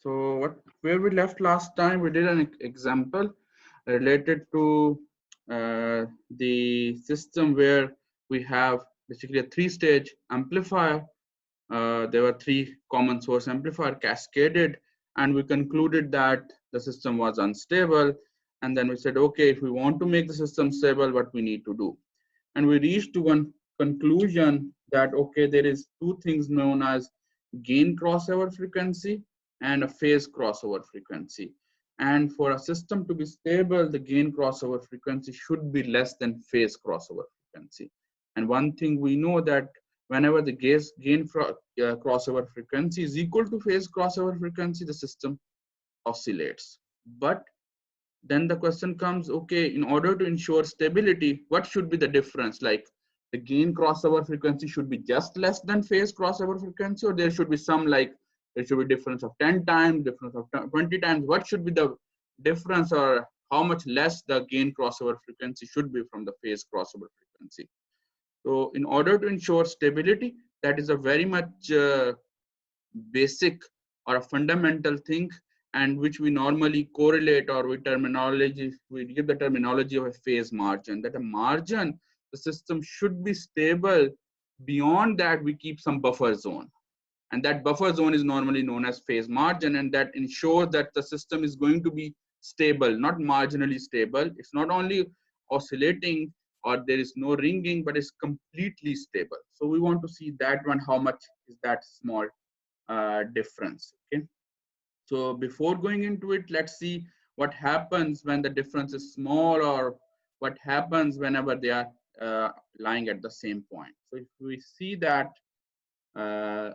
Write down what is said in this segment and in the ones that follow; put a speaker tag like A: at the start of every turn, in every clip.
A: So where we left last time, we did an example related to the system where we have basically a three-stage amplifier. There were three common source amplifier cascaded, and we concluded that the system was unstable. And then we said, okay, if we want to make the system stable, what we need to do? And we reached to one conclusion that, okay, there is two things known as gain crossover frequency and a phase crossover frequency. And for a system to be stable, the gain crossover frequency should be less than phase crossover frequency. And one thing we know that whenever the gain crossover frequency is equal to phase crossover frequency, the system oscillates. But then the question comes, okay, in order to ensure stability, what should be the difference? Like the gain crossover frequency should be just less than phase crossover frequency, or there should be some, like there should be difference of 10 times, difference of 20 times. What should be the difference, or how much less the gain crossover frequency should be from the phase crossover frequency? So in order to ensure stability, that is a very much basic or a fundamental thing, and which we normally correlate, or we give the terminology of a phase margin, that a margin, the system should be stable. Beyond that, we keep some buffer zone, and that buffer zone is normally known as phase margin, and that ensures that the system is going to be stable, not marginally stable. It's not only oscillating or there is no ringing, but it's completely stable. So we want to see that one, how much is that small difference. Okay, so before going into it, let's see what happens when the difference is small, or what happens whenever they are lying at the same point. So if we see that uh,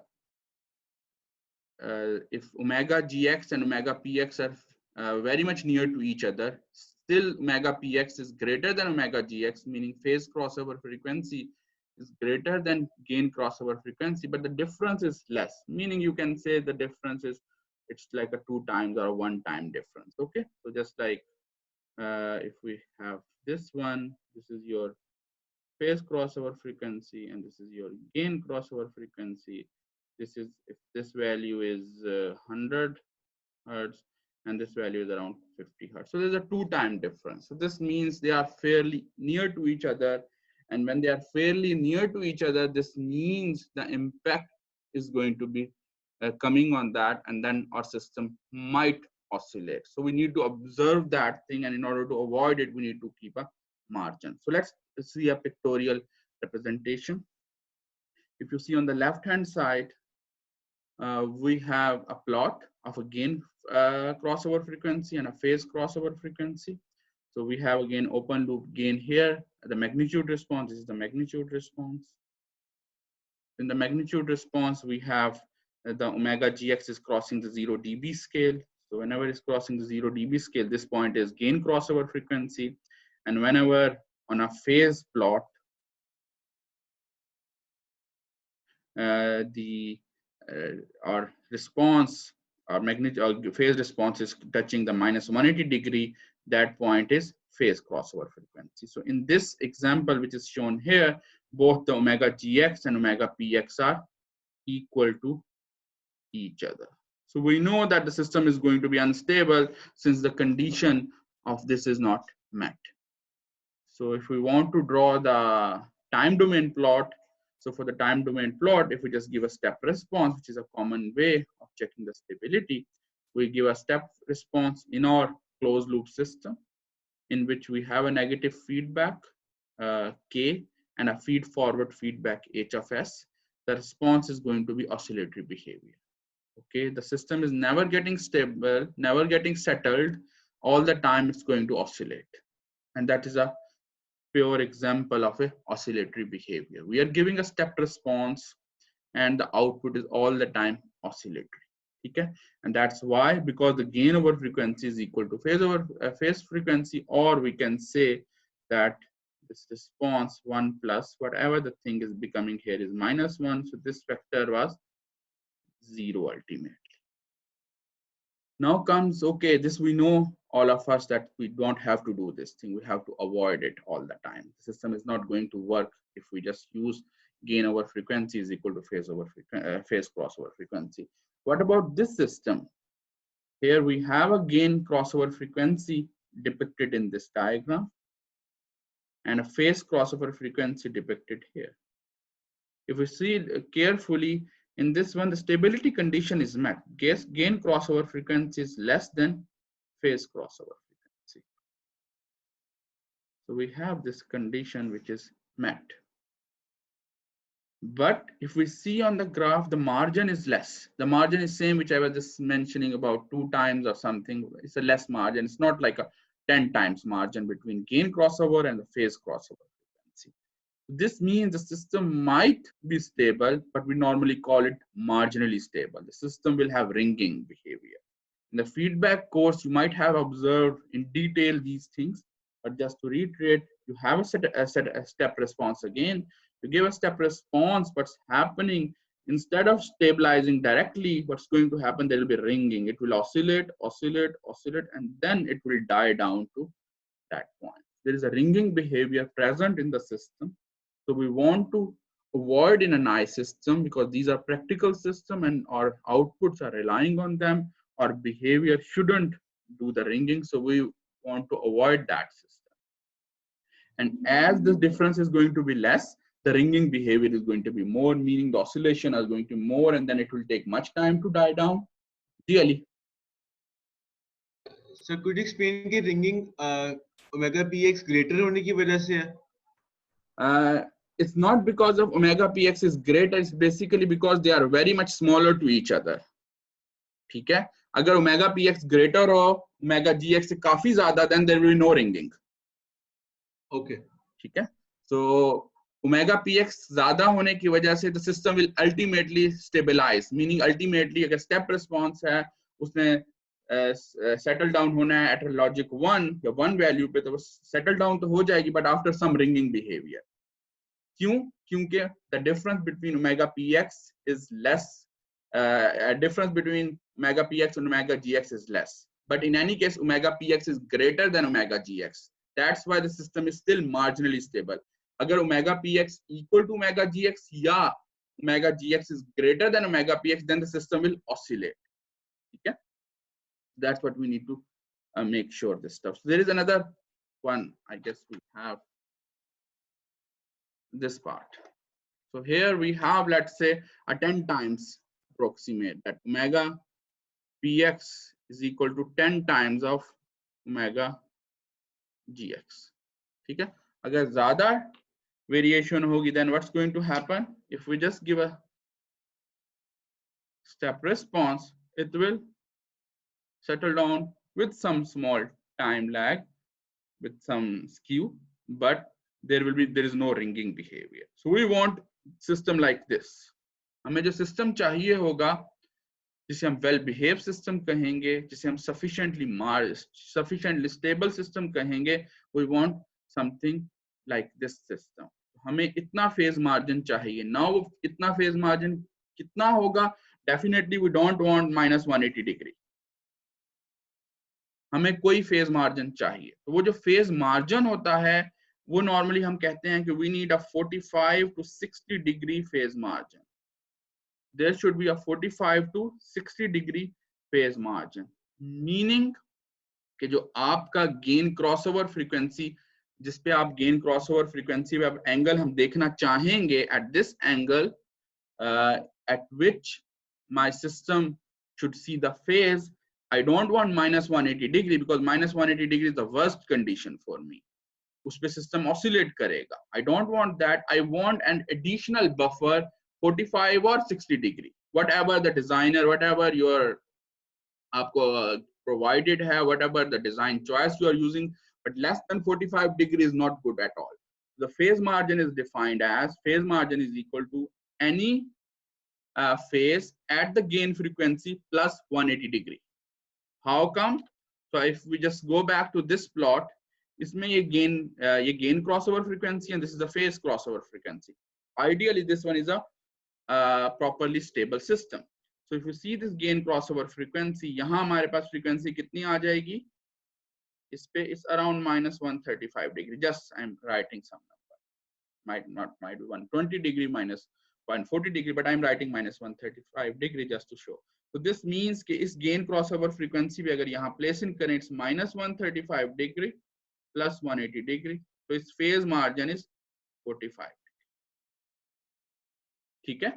A: if omega gx and omega px are very much near to each other, still omega px is greater than omega gx, meaning phase crossover frequency is greater than gain crossover frequency, but the difference is less, meaning you can say the difference is, it's like a 2 times or a 1 time difference. Okay, so just like if we have this one, this is your phase crossover frequency, and this is your gain crossover frequency. This is, if this value is 100 hertz and this value is around 50 hertz, so there's a 2 time difference. So this means they are fairly near to each other, and when they are fairly near to each other, this means the impact is going to be coming on that, and then our system might oscillate. So we need to observe that thing, and in order to avoid it, we need to keep a margin. So let's see a pictorial representation. If you see on the left hand side, we have a plot of a gain crossover frequency and a phase crossover frequency. So we have again open loop gain here. The magnitude response is the magnitude response. In the magnitude response, we have the omega gx is crossing the 0 dB scale. So whenever it's crossing the 0 dB scale, this point is gain crossover frequency. And whenever on a phase plot, our response, our magnitude, our phase response is touching the minus 180 degree, that point is phase crossover frequency. So in this example, which is shown here, both the omega gx and omega px are equal to each other. So we know that the system is going to be unstable since the condition of this is not met. So if we want to draw the time domain plot, so for the time domain plot, if we just give a step response, which is a common way of checking the stability, we give a step response in our closed loop system, in which we have a negative feedback K and a feed forward feedback H of S. The response is going to be oscillatory behavior. Okay, the system is never getting stable, never getting settled. All the time it's going to oscillate. And that is a pure example of a oscillatory behavior. We are giving a stepped response and the output is all the time oscillatory. Okay, and that's why, because the gain over frequency is equal to phase over phase frequency, or we can say that this response 1 plus whatever the thing is becoming here is -1. So this vector was 0 ultimately. Now comes, okay, this we know all of us that we don't have to do this thing. We have to avoid it all the time. The system is not going to work if we just use gain over frequency is equal to phase over phase crossover frequency. What about this system? Here we have a gain crossover frequency depicted in this diagram and a phase crossover frequency depicted here. If we see it carefully, in this one, the stability condition is met. Gain crossover frequency is less than phase crossover frequency. So we have this condition which is met. But if we see on the graph, the margin is less. The margin is same, which I was just mentioning about 2 times or something. It's a less margin. It's not like a 10 times margin between gain crossover and the phase crossover frequency. This means the system might be stable, but we normally call it marginally stable. The system will have ringing behavior. In the feedback course, you might have observed in detail these things, but just to reiterate, you have a step response again. You give a step response, what's happening, instead of stabilizing directly, what's going to happen, there will be ringing. It will oscillate, oscillate, oscillate, and then it will die down to that point. There is a ringing behavior present in the system. So we want to avoid in an I system, because these are practical system and our outputs are relying on them. Our behavior shouldn't do the ringing. So we want to avoid that system. And as the difference is going to be less, the ringing behavior is going to be more, meaning the oscillation is going to be more, and then it will take much time to die down. Really.
B: So could you explain कि ringing omega px greater होने की वजह से है?
A: It's not because of omega px is greater, it's basically because they are very much smaller to each other. ठीक है, अगर omega px greater हो omega gx से काफी ज्यादा, then there will be no ringing.
B: Okay.
A: ठीक है, so omega px ज्यादा होने की वजह से the system will ultimately stabilize, meaning ultimately अगर step response है उसने settle down होना है at a logic 1 या 1 value पे, तो settle down तो हो जाएगी, but after some ringing behavior. क्यों? क्योंकि the difference between omega px is less, difference between omega px and omega gx is less, but in any case omega px is greater than omega gx. That's why the system is still marginally stable. अगर omega px equal to omega gx या omega gx is greater than omega px, then the system will oscillate. Okay, that's what we need to make sure this stuff. So there is another one, I guess we have this part. So here we have, let's say, a 10 times approximate that omega px is equal to 10 times of omega gx. ठीक है, अगर ज्यादा variation होगी, then what's going to happen? If we just give a step response, it will settle down with some small time lag, with some skew, but there is no ringing behavior. So we want system like this. हमें जो system चाहिए होगा, जिसे हम well behaved system कहेंगे, जिसे हम sufficiently stable system कहेंगे, we want something like this system. हमें इतना phase margin चाहिए. Now इतना phase margin कितना होगा? Definitely we don't want minus 180 degree. हमें कोई phase margin चाहिए. तो वो जो phase margin होता है, वो normally हम कहते हैं कि we need a 45 to 60 degree phase margin. There should be a 45 to 60 degree phase margin, meaning कि जो आपका gain crossover frequency, जिस पे आप gain crossover frequency पे आप angle हम देखना चाहेंगे, at this angle at which my system should see the phase, I don't want minus 180 degree, because minus 180 degree is the worst condition for me. उस पे system oscillate करेगा. I don't want that. I want an additional buffer 45 or 60 degree, whatever the designer, whatever your आपको provided है, whatever the design choice you are using, but less than 45 degree is not good at all. The phase margin is defined as phase margin is equal to any phase at the gain frequency plus 180 degree. How come? So if we just go back to this plot, इसमें ये gain crossover frequency and this is the phase crossover frequency. Ideally, this one is a properly stable system. So if you see this gain crossover frequency, यहाँ हमारे पास frequency कितनी आ जाएगी? इस पे is around minus 135 degree. Just I'm writing some number. Might be 120 degree minus 140 degree, but I'm writing minus 135 degree just to show. So this means कि इस gain crossover frequency भी अगर यहाँ place in करें, it's -135 degree plus 180 degree. So its phase margin is 45. ठीक है?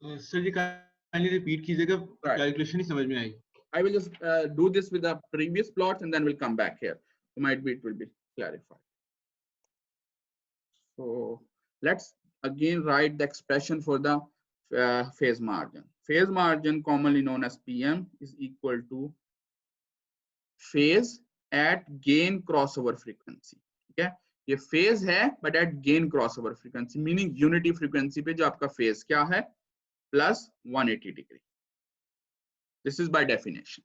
B: Sir जी kindly repeat कीजिएगा, calculation ही समझ में आई.
A: I will just do this with the previous plots and then we'll come back here. So might be it will be clarified. So let's again write the expression for the phase margin. Phase margin, commonly known as PM, is equal to phase at gain crossover frequency. Okay, ये phase है but at gain crossover frequency, meaning unity frequency पे जो आपका phase क्या है, plus 180 degree. This is by definition.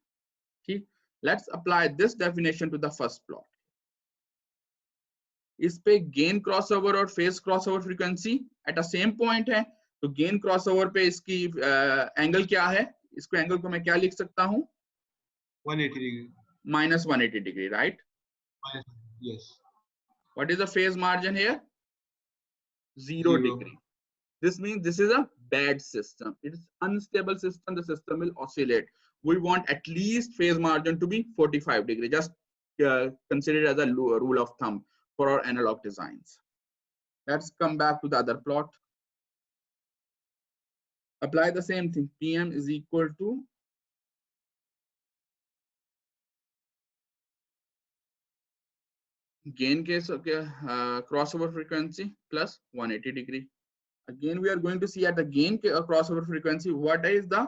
A: ठीक, let's apply this definition to the first plot. इस पे गेन क्रॉसओवर और phase crossover frequency at a same point है, तो गेन क्रॉसओवर पे इसकी एंगल क्या है, इसको एंगल को मैं क्या लिख सकता हूं,
B: 180 degree,
A: -180 degree, right?
B: Yes.
A: What is the phase margin here? 0 degree. This means this is a bad system. It is unstable system. The system will oscillate. We want at least phase margin to be 45 degree. Just consider it as a rule of thumb for our analog designs. Let's come back to the other plot. Apply the same thing. PM is equal to gain case crossover frequency plus 180 degree. Again, we are going to see at the gain crossover frequency what is the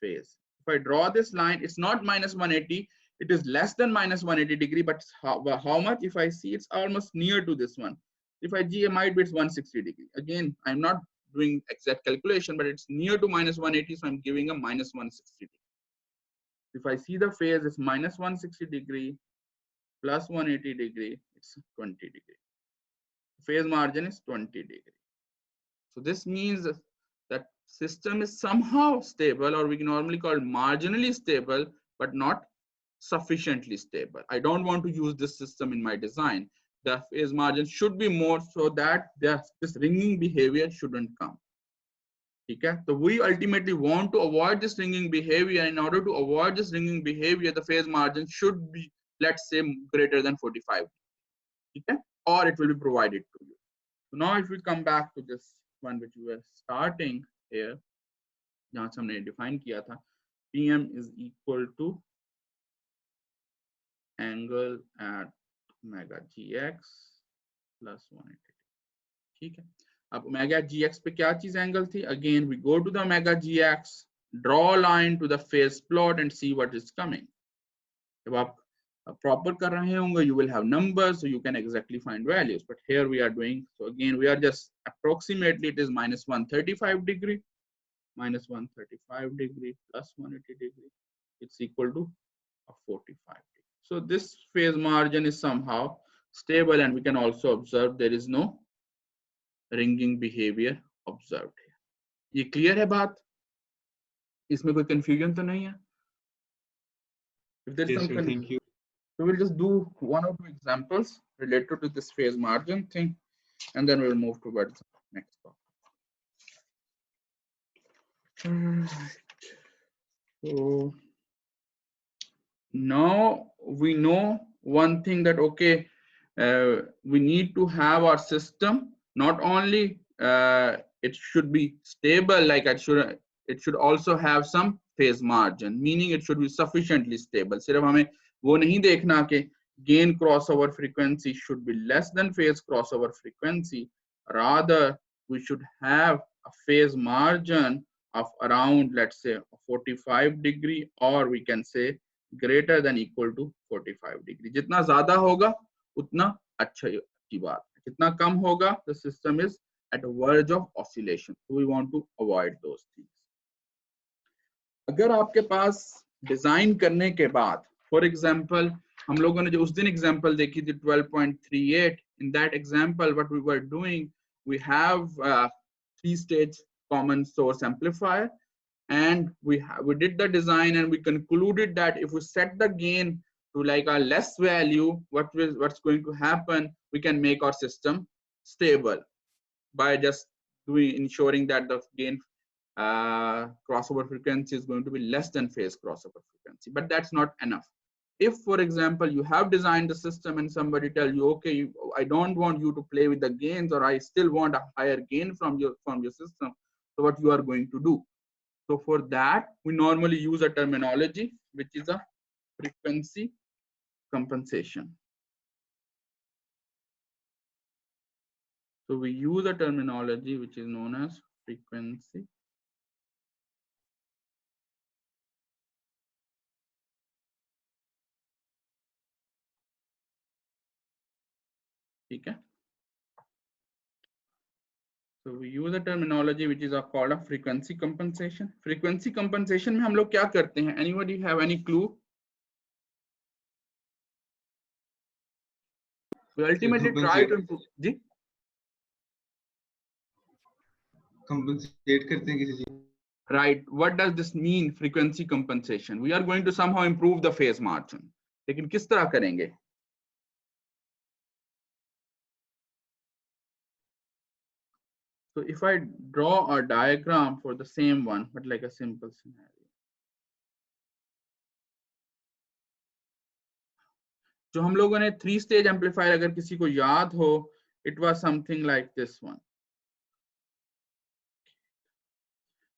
A: phase. If I draw this line, it's not -180. It is less than -180 degree, but how much? If I see, it's almost near to this one. If I G, might be it's 160 degree. Again, I'm not doing exact calculation, but it's near to -180, so I'm giving a -160 degree. If I see the phase, it's -160 degree plus 180 degree, it's 20 degree. Phase margin is 20 degree. So this means that system is somehow stable, or we can normally call it marginally stable, but not sufficiently stable. I don't want to use this system in my design. The phase margin should be more so that this ringing behavior shouldn't come. Okay, so we ultimately want to avoid this ringing behavior. In order to avoid this ringing behavior, the phase margin should be, let's say, greater than 45. Okay, or it will be provided to you. So now if we come back to this one which we were starting here, जहाँ से हमने define किया था, PM is equal to angle at omega gx plus 180. ठीक है, अब omega gx पे क्या चीज एंगल थी? Again we go to the omega gx, draw a line to the phase plot and see what is coming. जब आप proper कर रहे होंगे, you will have numbers, so you can exactly find values. But here we are doing, so again we are just approximately, it is -135 degree, -135 degree plus 180 degree, it's equal to 45 degree. So this phase margin is somehow stable, and we can also observe there is no ringing behavior observed here. ये clear है बात? इसमें कोई confusion तो नहीं है? If there is some confusion, thank you. So we'll just do one or two examples related to this phase margin thing, and then we'll move towards the next part. So now we know one thing, that okay, we need to have our system not only it should be stable, like it should also have some phase margin, meaning it should be sufficiently stable. सिर्फ हमें वो नहीं देखना कि gain crossover frequency should be less than phase crossover frequency. Rather, we should have a phase margin of around, let's say, 45 degree, or we can say greater than equal to 45 degree. जितना ज़्यादा होगा उतना अच्छा की बात है, जितना कम होगा the system is at a verge of oscillation. So we want to avoid those things. अगर आपके पास डिजाइन करने के बाद, फॉर एग्जाम्पल हम लोगों ने जो उस दिन एग्जाम्पल देखी थी 12.38, in that example what we were doing, we have 3-stage common source amplifier, and we did the design, and we concluded that if we set the gain to like a less value, what's going to happen, we can make our system stable by just ensuring that the gain crossover frequency is going to be less than phase crossover frequency, but that's not enough. If, for example, you have designed the system and somebody tell you, okay, I don't want you to play with the gains, or I still want a higher gain from your system, so what you are going to do? So for that, we normally use a terminology which is a frequency compensation. So we use a terminology which is known as frequency okay. So we use a terminology which is called a frequency compensation. Frequency compensation में हम लोग क्या करते हैं? Anybody have any clue? We ultimately try to improve. Ji?
B: Compensate करते हैं किसी चीज.
A: Right. What does this mean? Frequency compensation. We are going to somehow improve the phase margin. लेकिन किस तरह करेंगे? So if I draw a diagram for the same one, but like a simple scenario. जो हम लोगों ने 3-stage amplifier अगर किसी को याद हो, it was something like this one.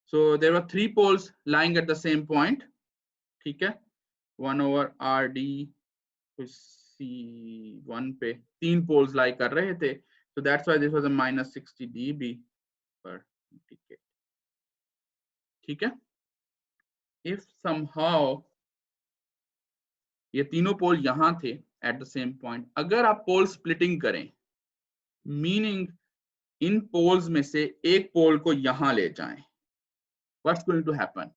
A: So there were 3 poles lying at the same point. ठीक है? 1/RD C1 पे 3 poles lie कर रहे थे. So that's why this was a -60 dB per decade. ठीक है? If somehow ये तीनों पोल यहां थे at the same point, अगर आप पोल स्प्लिटिंग करें, मीनिंग इन पोल्स में से एक पोल को यहां ले जाएं, what's going to happen?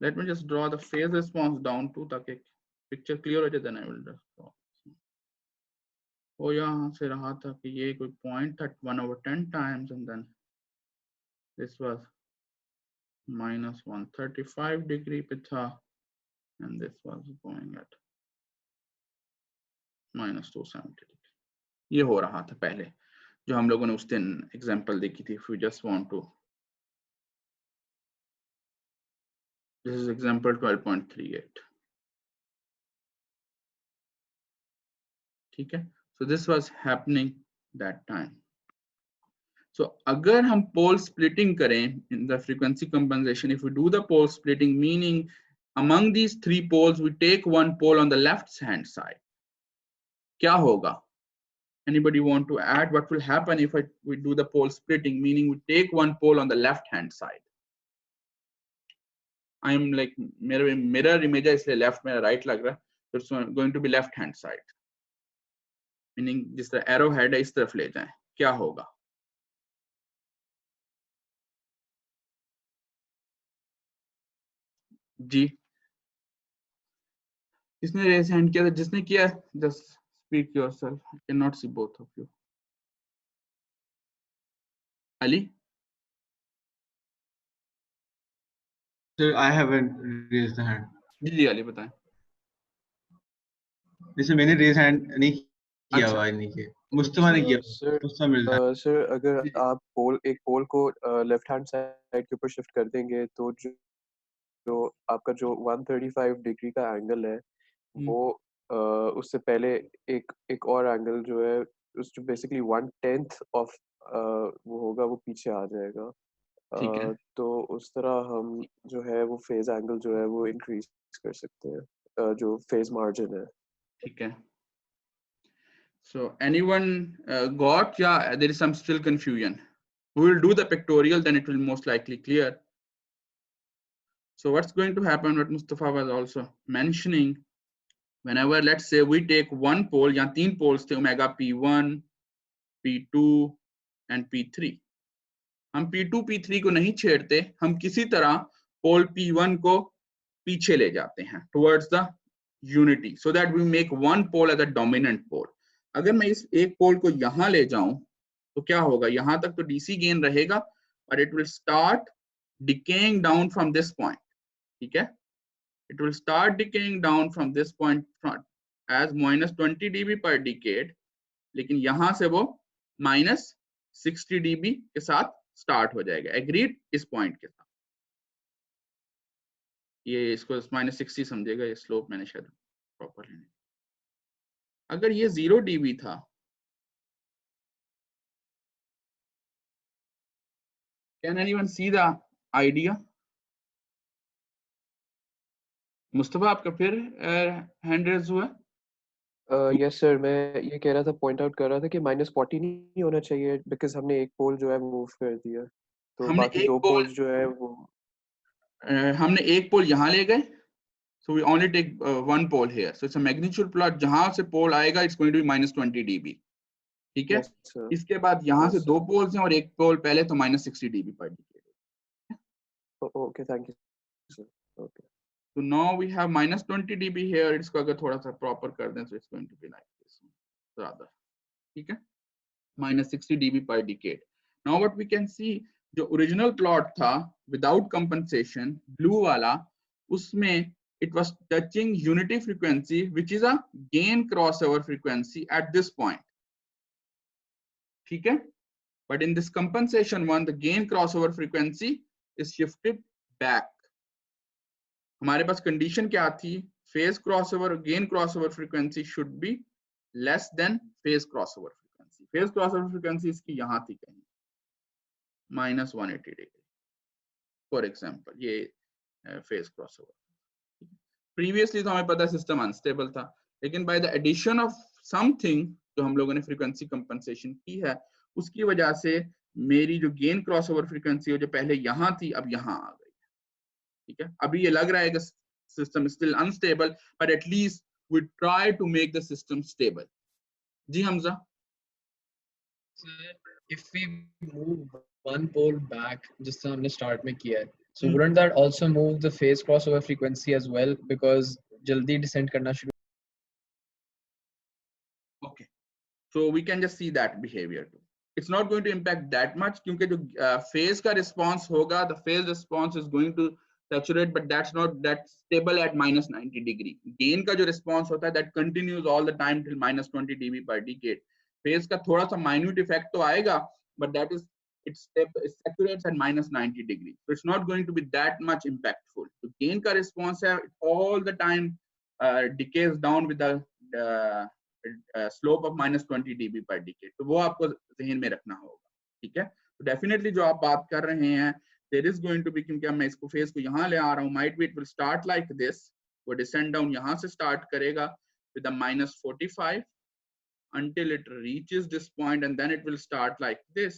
A: Let me just draw the phase response down to ताकि picture clear हो जाए, then I will just draw. वो यहाँ से रहा था कि ये कोई point था 1/10 times, and then this was -135 degree पे था, and this was going at -270 degree. ये हो रहा था पहले जो हम लोगों ने उस दिन एग्जांपल देखी थी. If we just want to, this is example 12.38. ठीक है? So this was happening that time. So अगर हम pole splitting करें in the frequency compensation, if we do the pole splitting, meaning among these 3 poles we take one pole on the left hand side, क्या होगा? Anybody want to add what will happen if we do the pole splitting, meaning we take one pole on the left hand side? I am like mirror image है इसलिए left में right लग रहा है, so it's going to be left hand side, meaning जिस तरह arrow head है इस तरफ ले जाएं, क्या होगा? जी किसने रेज हैंड किया था? जिसने किया just speak yourself. I can not see both of you. Ali?
B: Sir, I haven't raised the hand.
A: जी जी अली बताएं.
B: जैसे मैंने रेज हैंड नहीं किया हुआ है, नहीं किया. मुस्तफा ने किया. मुस्तफा मिर्जा.
C: सर अगर आप एक पोल को लेफ्ट हैंड साइड के ऊपर शिफ्ट कर देंगे तो जो आपका जो 135 डिग्री का एंगल है वो उससे पहले एक और एंगल जो है उस जो बेसिकली 1/10 ऑफ वो होगा, वो पीछे आ जाएगा. तो उस तरह हम जो है वो फेज एंगल जो है वो इंक्रीज कर सकते हैं, जो फेज मार्जिन है.
A: ठीक है. So anyone got? Yeah, there is some still confusion. We will do the pictorial, then it will most likely clear. So what's going to happen, what Mustafa was also mentioning, whenever let's say we take one pole, यहाँ 3 poles थे, omega P1, P2 and P3. हम P2 P3 को नहीं छेड़ते, हम किसी तरह पोल P1 को पीछे ले जाते हैं towards the unity, so that we make one pole as a dominant pole. अगर मैं इस एक पोल को यहां ले जाऊं तो क्या होगा? यहां तक तो DC गेन रहेगा, but it will start decaying down from this point. ठीक है? It will start decaying down from this point as -20 dB per decade, लेकिन यहां से वो -60 dB के साथ स्टार्ट हो जाएगा। एग्रीड इस पॉइंट के साथ। ये इसको -60 समझेगा, ये स्लोप मैंने शायद प्रॉपर लेने। अगर ये 0 dB था, can anyone see the idea? Mustafa आपका फिर हैंड रेज हुआ।
C: यस सर, मैं ये कह रहा था, पॉइंट आउट कर रहा था कि -40 नहीं होना चाहिए, बिकॉज हमने एक पोल जो है मूव कर दिया, तो
A: हमने
C: बाकी
A: एक
C: दो
A: पोल
C: पोल्स जो है वो
A: हमने एक पोल यहाँ ले गए, so we only take one pole here, so it's a magnitude plot। जहां से पोल आएगा it's going to be -20 dB, ठीक है।
C: यस सर,
A: इसके बाद यहाँ से
C: यस
A: दो
C: सर,
A: पोल्स हैं और एक पोल पहले, तो -60 dB per decade।
C: Okay, thank you sir, okay.
A: So now we have -20 dB here। इसको अगर थोड़ा सा प्रॉपर कर दें, so it's going to be like this rather, ठीक है, -60 dB per decade। Now what we can see, जो original plot था विदाउट कंपनसेशन ब्लू वाला, उसमें it was touching unity frequency which is a gain crossover frequency at this point, ठीक है। but in this compensation one the gain crossover frequency is shifted back। हमारे पास condition क्या थी? Phase crossover gain crossover frequency should be less than phase crossover frequency. Phase crossover frequency इसकी यहां थी कहीं -180 degree for example, ये phase crossover. Previously तो हमें पता है सिस्टम अनस्टेबल था, लेकिन by the addition of something जो हम लोगों ने फ्रीक्वेंसी कंपनसेशन की है, उसकी वजह से मेरी जो गेन क्रॉसओवर फ्रीक्वेंसी जो पहले यहां थी अब यहां आ गई, ठीक है। अभी ये लग रहा है कि system still unstable, but at least we try to make the system stable. जी Hamza.
D: If we move one pole back, जिस तरह हमने start में किया है, so wouldn't that also move the phase crossover frequency as well, because जल्दी descend करना शुरू।
A: Okay, so we can just see that behavior too। It's not going to impact that much क्योंकि जो phase का response होगा, the phase response is going to saturate, but that's not that stable at -90 degree। gain का जो response होता है that continues all the time till -20 dB per decade। phase का थोड़ा सा minute effect तो आएगा, but that is it saturates at -90 degree, so it's not going to be that much impactful। तो gain का response है all the time decays down with the slope of -20 dB per decade। तो वो आपको जहन में रखना होगा, ठीक है। तो डेफिनेटली जो आप बात कर रहे हैं, there is going to be, क्योंकि मैं इसको फेज को यहाँ ले आ रहा हूँ, might be it will start like this, वो डिसेंड डाउन यहाँ से स्टार्ट करेगा with a -45 until it reaches this point and then it will start like this।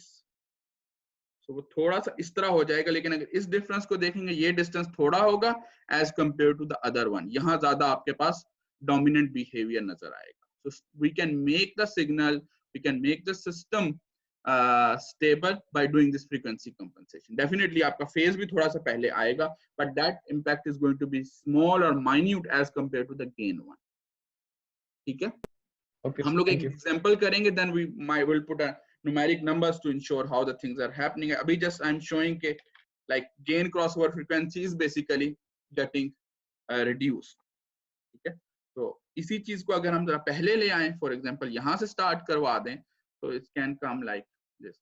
A: so वो थोड़ा सा इस तरह हो जाएगा, लेकिन अगर इस डिफरेंस को देखेंगे, ये डिस्टेंस थोड़ा होगा as compare to the other one. यहाँ ज्यादा आपके पास डोमिनेंट बिहेवियर नजर आएगा। So we can make the signal, we can make the system stable by doing this frequency compensation। Definitely आपका phase भी थोड़ा सा पहले आएगा, but that impact is going to be small or minute as compared to the gain one, ठीक है।
D: Okay,
A: हम लोग एक
D: thank you।
A: example करेंगे, then we will put a numeric numbers to ensure how the things are happening। अभी just I'm showing के like gain crossover frequency is basically getting reduced, ठीक है। तो इसी चीज को अगर हम जरा पहले ले आए, फॉर एग्जांपल यहां से स्टार्ट करवा दें, तो it can come like this.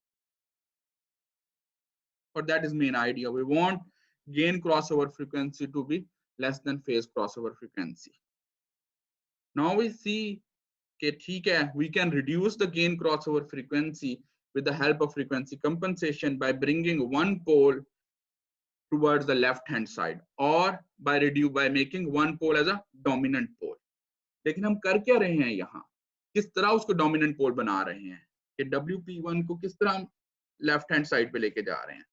A: और that is main idea, we want gain crossover frequency to be less than phase crossover frequency. Now we see कि ठीक है, we can reduce the gain crossover frequency with the help of frequency compensation by bringing one pole towards the left hand side or by making one pole as a dominant pole। लेकिन हम कर क्या रहे हैं यहाँ, किस तरह उसको डोमिनेंट पोल बना रहे हैं, कि WP1 को किस तरह हम लेफ्ट हैंड साइड पे लेके जा रहे हैं।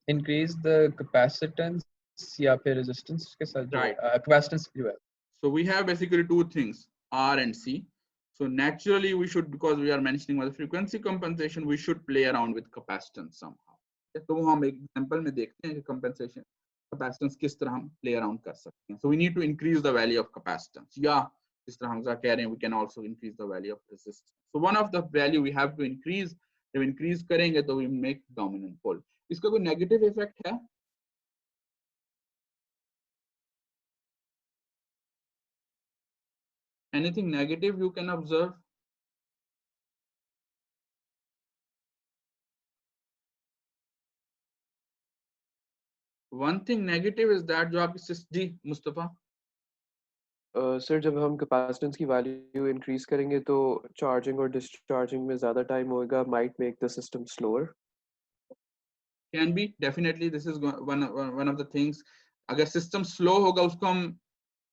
D: increase the capacitance या फिर resistance के साथ जो capacitance जो है।
A: So we have basically two things, R and C। So naturally we should, because we are mentioning about the frequency compensation, we should play around with capacitance somehow। तो हम एक एग्जांपल में देखते हैं कि compensation capacitance किस तरह हम play around कर सकते हैं। So we need to increase the value of capacitance, या जिस तरह हम कह रहे हैं we can also increase the value of resistance। So one of the value we have to increase, जब increase करेंगे तो we make dominant pole। इसका कोई negative effect है? Anything negative you can observe? One thing negative is that जो आपकी जी Mustafa
C: sir जब हम कैपेसिटेंस की वैल्यू इंक्रीज करेंगे तो चार्जिंग और डिस्चार्जिंग में ज़्यादा टाइम होगा, might make the system slower.
A: Can be, definitely this is one of the things. अगर सिस्टम स्लो होगा उसको हम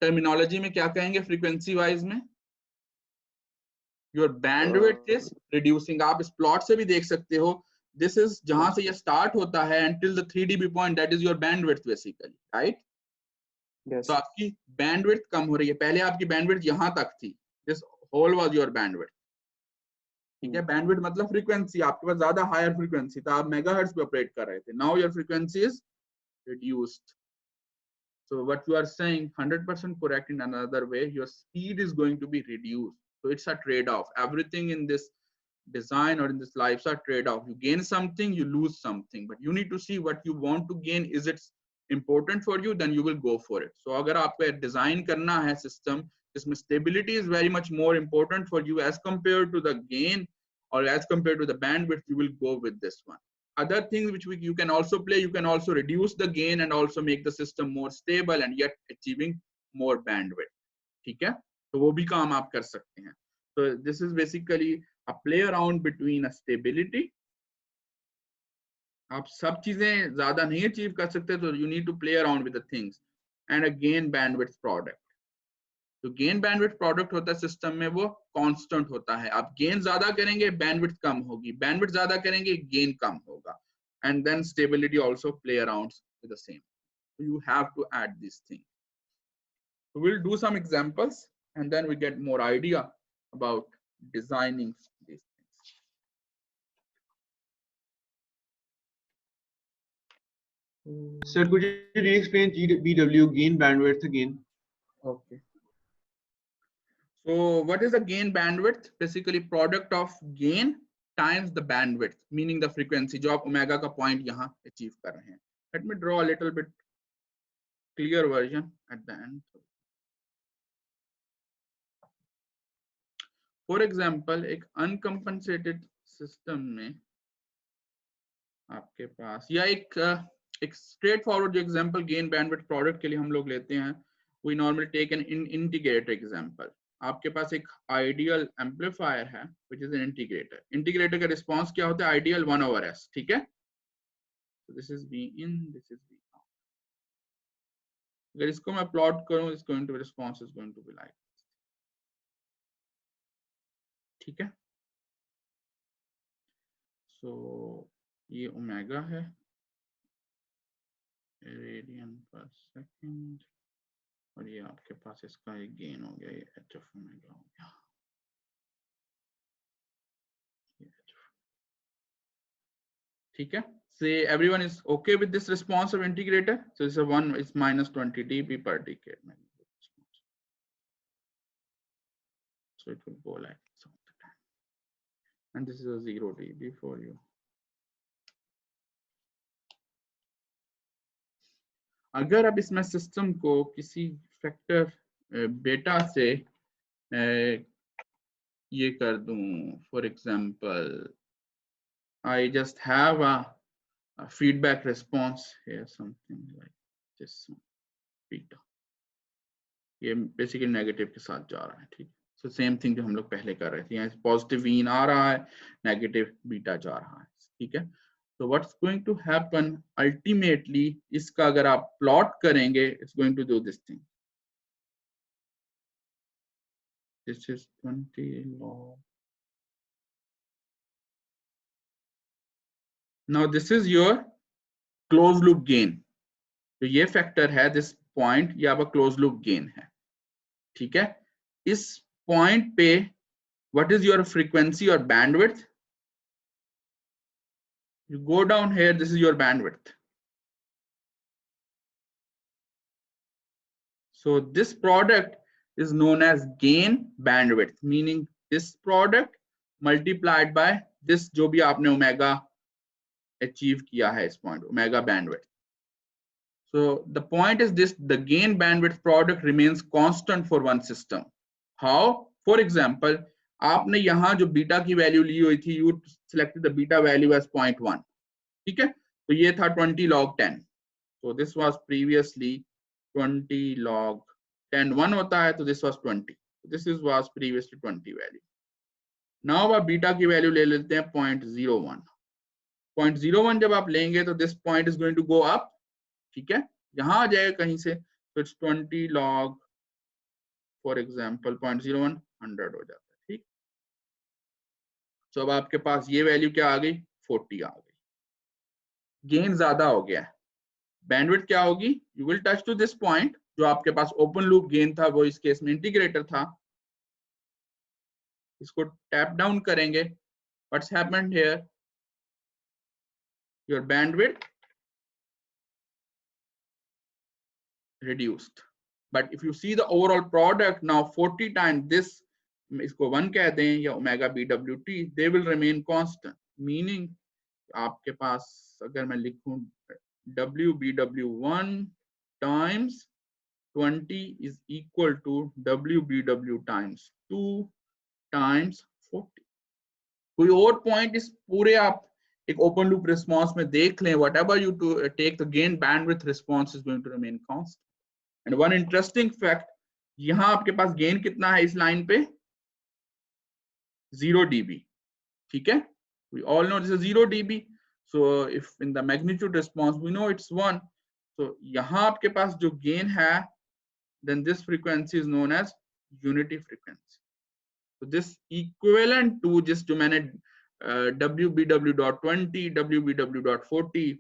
A: टर्मिनोलॉजी में क्या कहेंगे फ्रीक्वेंसी वाइज में? Your bandwidth is reducing. आप इस प्लॉट से भी देख सकते हो, दिस इज जहां से ये स्टार्ट होता है until the 3 dB point, that is your bandwidth basically, right?
C: Yes.
A: तो आपकी बैंडविड्थ कम हो रही है. पहले आपकी बैंडविड्थ यहां तक थी, this whole was your bandwidth. ठीक है, बैंडविड्थ मतलब फ्रीक्वेंसी, आपके पास ज्यादा हायर फ्रीक्वेंसी था, आप मेगाहर्ट्ज पे ऑपरेट कर रहे थे. Now your frequency is reduced. So what you are saying 100% correct. In another way, your speed is going to be reduced. So it's a trade-off. Everything in this design or in this life is a trade-off. You gain something, you lose something, but you need to see what you want to gain. Is it important for you? Then you will go for it. So अगर आपको design करना है system, इसमें stability is very much more important for you as compared to the gain or as compared to the bandwidth, you will go with this one. Other things which you can also play, you can also reduce the gain and also make the system more stable and yet achieving more bandwidth. ठीक है, तो वो भी काम आप कर सकते हैं. So this is basically a play around between a stability. आप सब चीजें ज्यादा नहीं अचीव कर सकते, तो you need to play around with the things, and a gain bandwidth product. तो गेन बैंडविड्थ प्रोडक्ट होता है सिस्टम में, वो कांस्टेंट होता है. आप गेन ज्यादा करेंगे बैंडविड्थ कम होगी, बैंडविड्थ ज्यादा करेंगे गेन कम होगा. And then stability also play around with the same. So you have to add these things. So we'll do some examples and then we get more idea about designing these things.
B: Sir, could you re-explain BW, gain bandwidth again?
A: Okay. So what is the gain bandwidth? Basically product of gain times the bandwidth, meaning the frequency जो आप omega का point यहाँ achieve कर रहे हैं. Let me draw a little bit clear version at the end. For example, एक uncompensated system में आपके पास, या एक straight forward जो example gain bandwidth product के लिए हम लोग लेते हैं, we normally take an integrator example. आपके पास एक आइडियल एम्पलीफायर है which is an integrator. Integrator का रिस्पॉन्स क्या होता है? Ideal 1/s. ठीक है, so this is V in, this is V out. अगर इसको मैं प्लॉट करूं, it's going to be response is going to be like this. ठीक है, so ये ओमेगा है, रेडियन पर सेकंड, और ये आपके पास इसका एक गेन हो गया, ये h of ओमेगा हो गया. ठीक है, say everyone is okay with this response of integrator. So this is one is minus 20 dB per decade. So it will go like this all the time, and this is a 0 dB for you. अगर अब इसमें system को किसी factor बेटा से ये कर दूं, for example I just have a feedback response here, something like this beta. ये बेसिकली नेगेटिव के साथ जा रहा है. ठीक, सो सेम थिंग जो हम लोग पहले कर रहे थे, यहाँ पॉजिटिव वीन आ रहा है, नेगेटिव बीटा जा रहा है. ठीक है, so what's going to happen ultimately, इसका अगर आप प्लॉट करेंगे, it's going to do this thing. This is 20 log. Now this is your closed loop gain. तो ये फैक्टर है, दिस पॉइंट, ये आपका क्लोज लूप गेन है. ठीक है, इस पॉइंट पे व्हाट इज योर फ्रीक्वेंसी और bandwidth? You go down here, this is your bandwidth. So this product is known as gain bandwidth, meaning this product multiplied by this जो भी आपने omega achieve किया है इस point, omega bandwidth. So the point is this: the gain bandwidth product remains constant for one system. How, for example आपने यहाँ जो beta की वैल्यू ली हुई थी, you selected the beta value as 0.1, ठीक है, तो ये था 20 log 10, तो दिस वाज प्रीवियसली 20 log 10, 1 होता है तो this was 20, this is was previously 20 value. Now आप बीटा की वैल्यू ले लेते हैं 0.01, 0.01 जब आप लेंगे तो this point is going to go up, ठीक है, यहां आ जाएगा कहीं से, तो इट्स 20 log फॉर एग्जाम्पल 0.01 100 हो जाता है, ठीक। तो अब आपके पास ये वैल्यू क्या आ गई, 40 आ गई, गेन ज्यादा हो गया है। बैंडविड्थ क्या होगी, you will touch to this point, जो आपके पास ओपन लूप गेन था वो इस केस में इंटीग्रेटर था, इसको टैप डाउन करेंगे, what's happened here, your bandwidth reduced, but if you see the overall product now 40 times this, इसको 1 कह दें या omega BWT, they will remain constant, meaning आपके पास अगर मैं लिखूं WBW1 times 20 is equal to WBW times 2 times 40। कोई और पॉइंट इस पूरे आप एक ओपन लूप रिस्पांस में देख लें, whatever you to take the gain bandwidth response is going to remain constant। And one interesting fact, यहां आपके पास गेन कितना है इस लाइन पे, 0 dB, ठीक है, we all know this is 0 dB, so if in the magnitude response we know it's 1, so यहां आपके पास जो गेन है, then this frequency is known as unity frequency। so this equivalent to जिस जो मैंने WBW.20 WBW.40,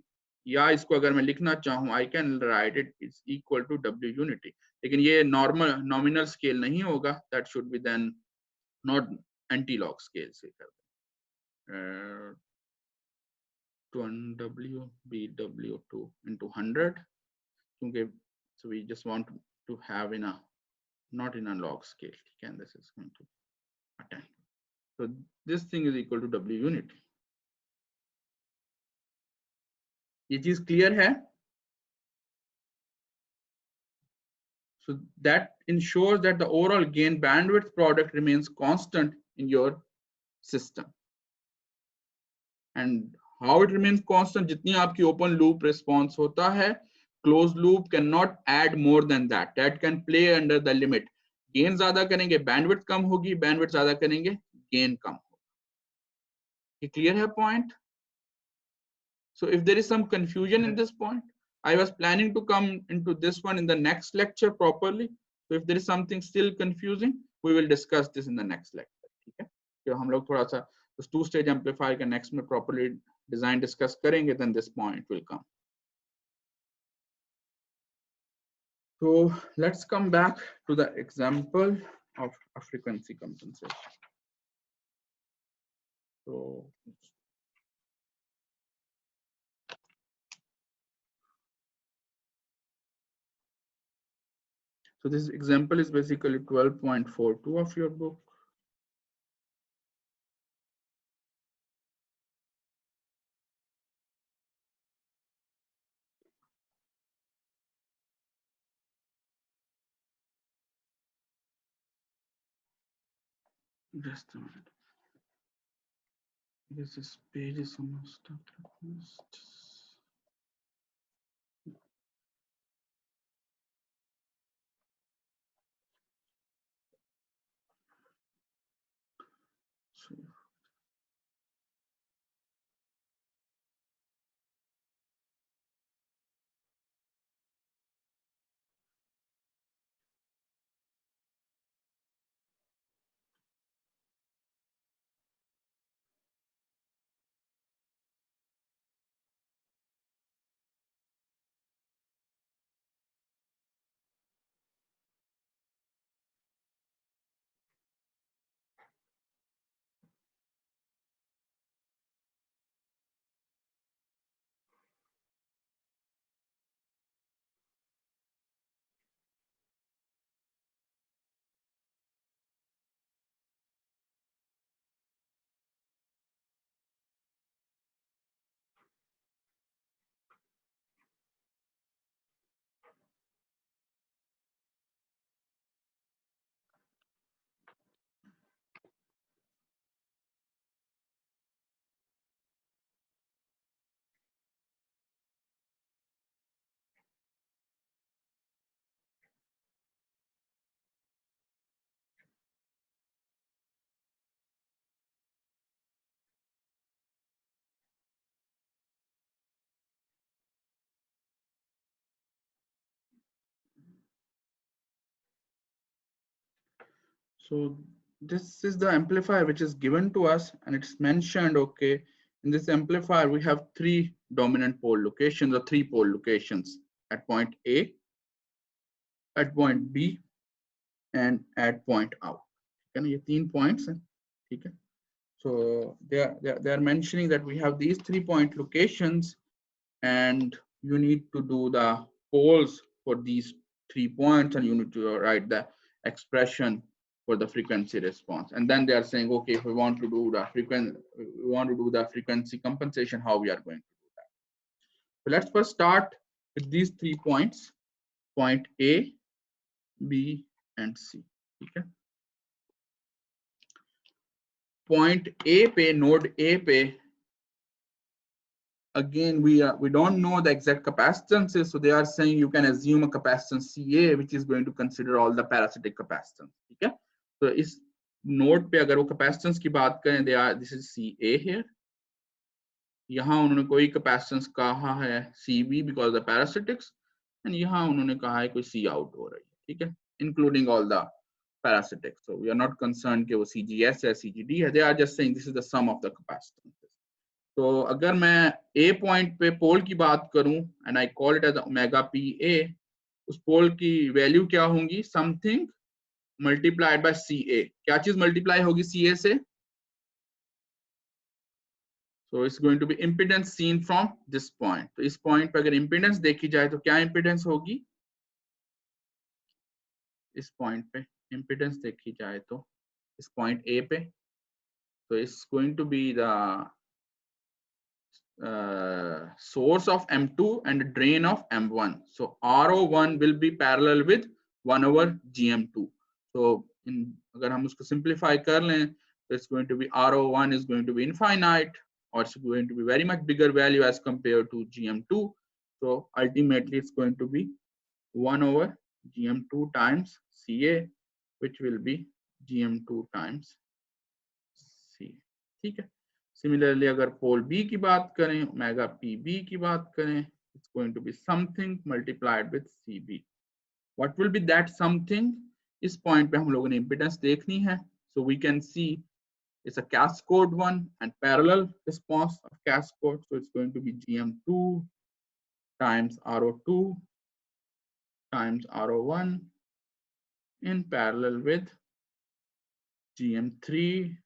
A: या इसको अगर मैं लिखना चाहूँ I can write it is equal to W unity, लेकिन ये नॉर्मल नॉमिनल स्केल नहीं होगा, that should be then not anti log scale से कर दें, WBW2 into 100, क्योंकि so we just want to have in a not in a log scale, ठीक है, this is going to attend, so this thing is equal to W unity। ये चीज clear है, so that ensures that the overall gain bandwidth product remains constant in your system। and how it remains constant, जितनी आपकी open loop response होता है, closed loop cannot add more than that, that can play under the limit, gain ज्यादा करेंगे bandwidth कम होगी, bandwidth ज्यादा करेंगे gain कम होगा। ये clear है point? So if there is some confusion in this point, I was planning to come into this one in the next lecture properly, so if there is something still confusing, we will discuss this in the next lecture, ठीक है, तो हम लोग थोड़ा सा उस two stage amplifier का next में properly design discuss करेंगे, then this point will come। So let's come back to the example of a frequency compensation। So this example is basically 12.42 of your book। Just a minute, this page is almost stuck like this। So So this is the amplifier which is given to us, and it's mentioned, okay, in this amplifier we have 3 dominant pole locations or 3 pole locations at point A, at point B, and at point out. Can you 3 points? Okay. So they are mentioning that we have these 3 point locations, and you need to do the poles for these 3 points, and you need to write the expression for the frequency response. And then they are saying, okay, if we want to do the frequency compensation, how we are going to do that. So let's first start with these 3 points, point A, B, and C. Okay. Point A पे, node A पे, again we don't know the exact capacitances, so they are saying you can assume a capacitance CA which is going to consider all the parasitic capacitance. ठीक है, तो इस node पे अगर वो capacitance की बात करें, this is CA here. यहाँ उन्होंने कोई capacitance कहा है CB because of the parasitics, and यहाँ उन्होंने कहा है कोई C out हो रही है. ठीक है, including all the parasitics. So we are not concerned कि वो CGS है, CGD है. They are just saying this is the sum of the capacitances. तो अगर मैं A पॉइंट पे पोल की बात करूं and I call it as omega PA, उस पोल की वैल्यू क्या होंगी? Something multiplied by CA. क्या चीज मल्टीप्लाई होगी CA से? So it's going to be impedance seen from this point. तो इस पॉइंट पे अगर impedance देखी जाए तो क्या impedance होगी? इस पॉइंट पे impedance देखी जाए तो इस पॉइंट A पे, तो it's going to be the source of M2 and drain of M1. So RO1 will be parallel with 1 over GM2. So अगर हम उसको simplify कर लें, so it's going to be RO1 is going to be infinite, or it's going to be very much bigger value as compared to GM2. So ultimately it's going to be 1 over GM2 times CA, which will be GM2 times C. ठीक है. Similarly, अगर पोल B की बात करें, omega PB की बात करें, it's going to be something multiplied with CB. What will be that something? इस पॉइंट पे हम लोगों ने impedance देखनी है. So we can see it's a cascode one and parallel response of cascode. So it's going to be GM2 times RO2 times RO1 in parallel with GM3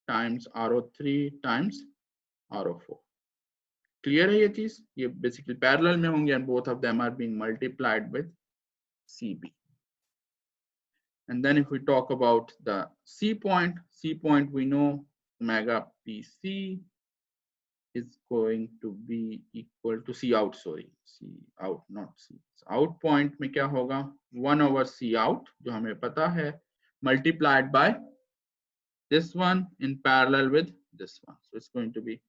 A: times RO3 times RO4. Clear है ये चीज? ये basically parallel में होंगे and both of them are being multiplied with CB. And then if we talk about the C point we know omega PC is going to be equal to C out, sorry, C out, not C. Out point में क्या होगा? 1 over C out जो हमें पता है, multiplied by this one in parallel with this one. So it's going to be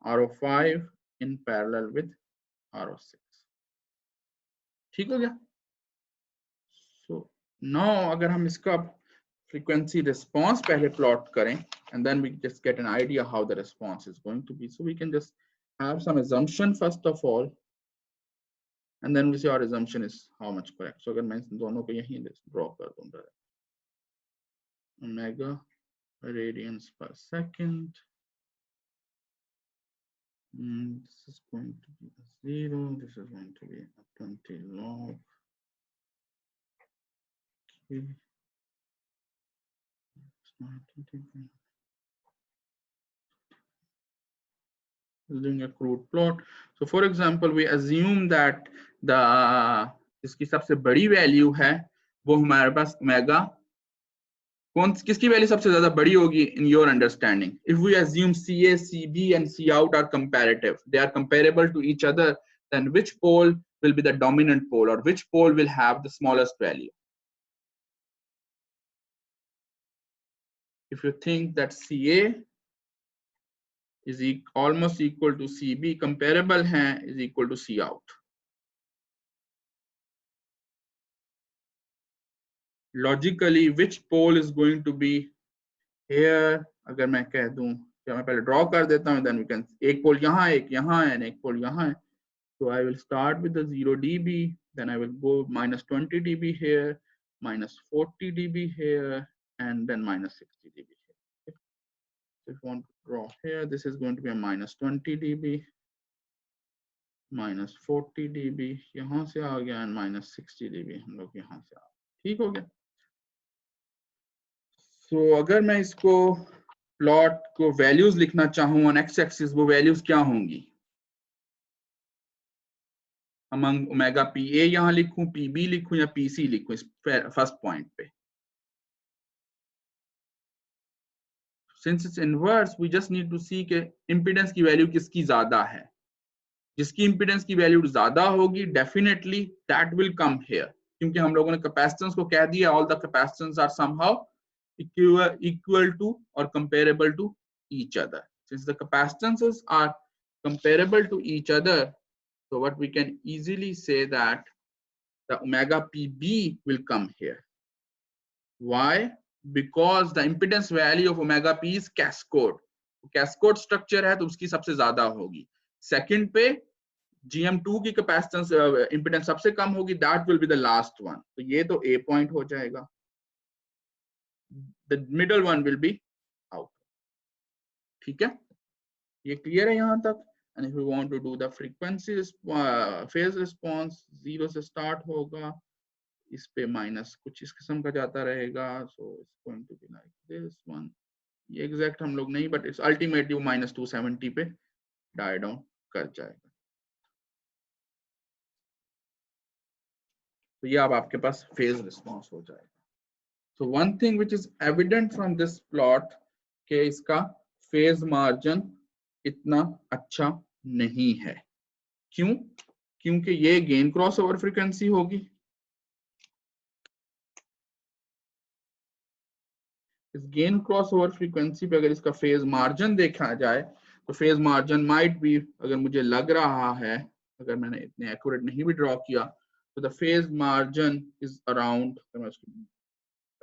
A: RO5 in parallel with RO6. ठीक हो गया? So now अगर हम इसका frequency response पहले plot करें, and then we just get an idea how the response is going to be. So we can just have some assumption first of all, and then we see our assumption is how much correct. So अगर मैं दोनों को यहीं draw कर दूंगा, omega radians per second. This is going to be a 0. This is going to be a 20 log. Okay. Doing a crude plot. So for example, we assume that the इसकी सबसे बड़ी वैल्यू है वो हमारे पास omega किसकी value सबसे ज्यादा बड़ी होगी in your understanding? If we assume CA, CB and C out are comparative, they are comparable to each other, then which pole will be the dominant pole, or which pole will have the smallest value? If you think that CA is almost equal to CB, comparable है, is equal to C out. Logically, which pole is going to be here? अगर मैं कह दूं, मैं पहले draw कर देता हूं, then we can, एक pole यहाँ है and एक pole यहाँ है. So I will start with the 0 dB, then I will go minus 20 dB here, minus 40 dB here, and then minus 60 dB. Okay. So if you want to draw here, this is going to be a minus 20 dB, minus 40 dB, यहाँ से आ गया, and minus 60 dB हम लोग यहाँ से आ, ठीक हो गया. So अगर मैं इसको प्लॉट को वैल्यूज लिखना चाहूँ ऑन एक्स एक्सिस, वो वैल्यूज क्या होंगी? अमंग ओमेगा पी ए यहाँ लिखूं, पी बी लिखूं या पी सी लिखूं इस फर्स्ट पॉइंट पे? Since it's inverse, we just need to see के इंपीडेंस की वैल्यू किसकी ज्यादा है. जिसकी इंपीडेंस की वैल्यू ज्यादा होगी, definitely that will come here, क्योंकि हम लोगों ने कैपेसिटेंस को कह दिया all the capacitance are somehow equal to or comparable to each other. Since the capacitances are comparable to each other, so what we can easily say that the omega pb will come here. Why? Because the impedance value of omega p is cascode. Cascode structure है तो उसकी सबसे ज्यादा होगी. Second पे GM2 की capacitance impedance सबसे कम होगी, that will be the last one. तो ये तो A point हो जाएगा. The middle one will be out. ठीक है, ये क्लियर है यहाँ तक. And if we want to do the frequency phase response, 0 से start होगा, इस पे माइनस कुछ इस किस्म का जाता रहेगा. So it's going to be like this one. ये एग्जैक्ट हम लोग नहीं, बट इट्स अल्टीमेटली माइनस 270 पे डाई डाउन कर जाएगा. तो ये अब आपके पास फेज रिस्पॉन्स हो जाएगा. So one thing which is evident from this plot कि इसका फेज मार्जिन इतना अच्छा नहीं है. क्यों? क्योंकि ये गेन क्रॉस ओवर फ्रीक्वेंसी होगी. इस गेन क्रॉस ओवर फ्रीक्वेंसी पे अगर इसका फेज मार्जिन देखा जाए तो फेज मार्जिन माइट बी, अगर मुझे लग रहा है, अगर मैंने इतने एक्यूरेट नहीं भी ड्रॉ किया, तो the phase margin is around,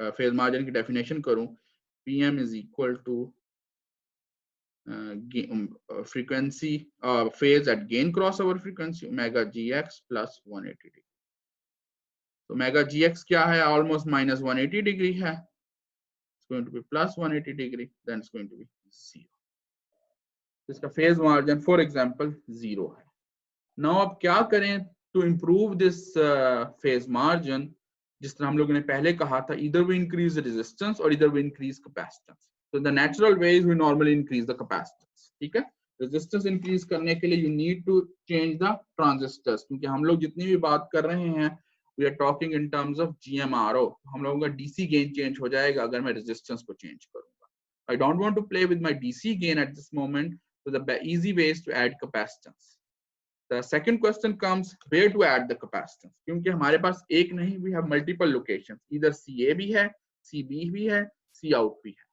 A: phase margin की डेफिनेशन करूं, PM is equal to frequency phase at gain crossover frequency omega gx plus 180 degree. तो omega gx क्या है? almost minus 180 degree है. It's going to be plus 180 degree, then it's going to be 0. इसका phase margin for example 0 है. Now अब क्या करें to improve this phase margin? जिस तरह हम लोगों ने पहले कहा था, either we increase the resistance or either we increase capacitance. So the natural way is we normally increase the capacitance. ठीक है, रेजिस्टेंस इंक्रीज करने के लिए you need to change the transistors, क्योंकि हम लोग जितनी भी बात कर रहे हैं we are talking in terms of GMRO. हम लोगों का डीसी गेन चेंज हो जाएगा अगर मैं रेजिस्टेंस को चेंज करूंगा. I don't want to play with my DC gain at this moment, so the easy way is to add capacitance. The second question comes where to add the capacitance, क्योंकि हमारे पास एक नहीं, we have multiple locations. इधर CA भी है, CB भी है, सी आउट भी है.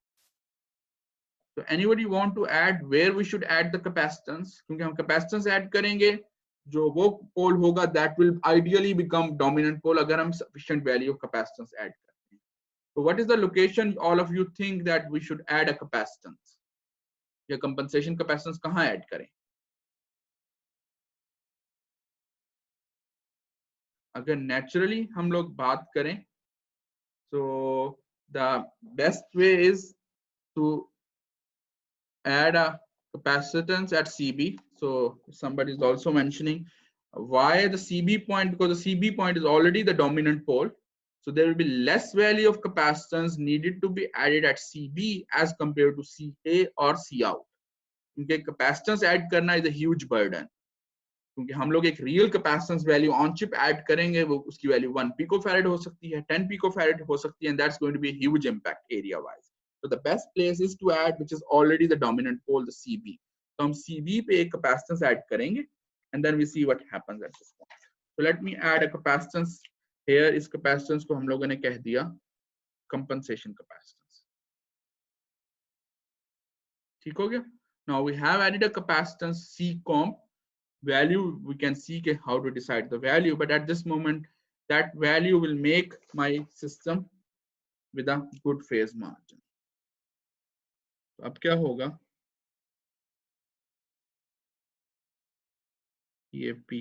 A: So anybody want to add where we should add the capacitance? क्योंकि हम capacitance add करेंगे, जो वो pole होगा that will ideally become dominant pole अगर हम sufficient value of capacitance add करते हैं. So what is the location all of you think that we should add a capacitance? या compensation capacitance कहाँ add करें? अगर naturally हम लोग बात करें, so the best way is to add a capacitance at CB. So somebody is also mentioning why the CB point, because the CB point is already the dominant pole. So there will be less value of capacitance needed to be added at CB as compared to CA or C out. क्योंकि capacitance add करना is a huge burden. क्योंकि हम लोग एक real capacitance value on chip add करेंगे, वो उसकी value 1 picofarad हो सकती है, 10 picofarad हो सकती है, and that's going to be a huge impact area wise. So the best place is to add which is already the dominant pole, the CB. So हम CB पे एक capacitance add करेंगे, and then we see what happens at this point. So let me add a capacitance here. इस capacitance को हम लोगों ने कह दिया compensation capacitance. ठीक हो गया? Now we have added a capacitance C comp value. We can see how to decide the value, but at this moment that value will make my system with a good phase margin. अब क्या होगा? ये P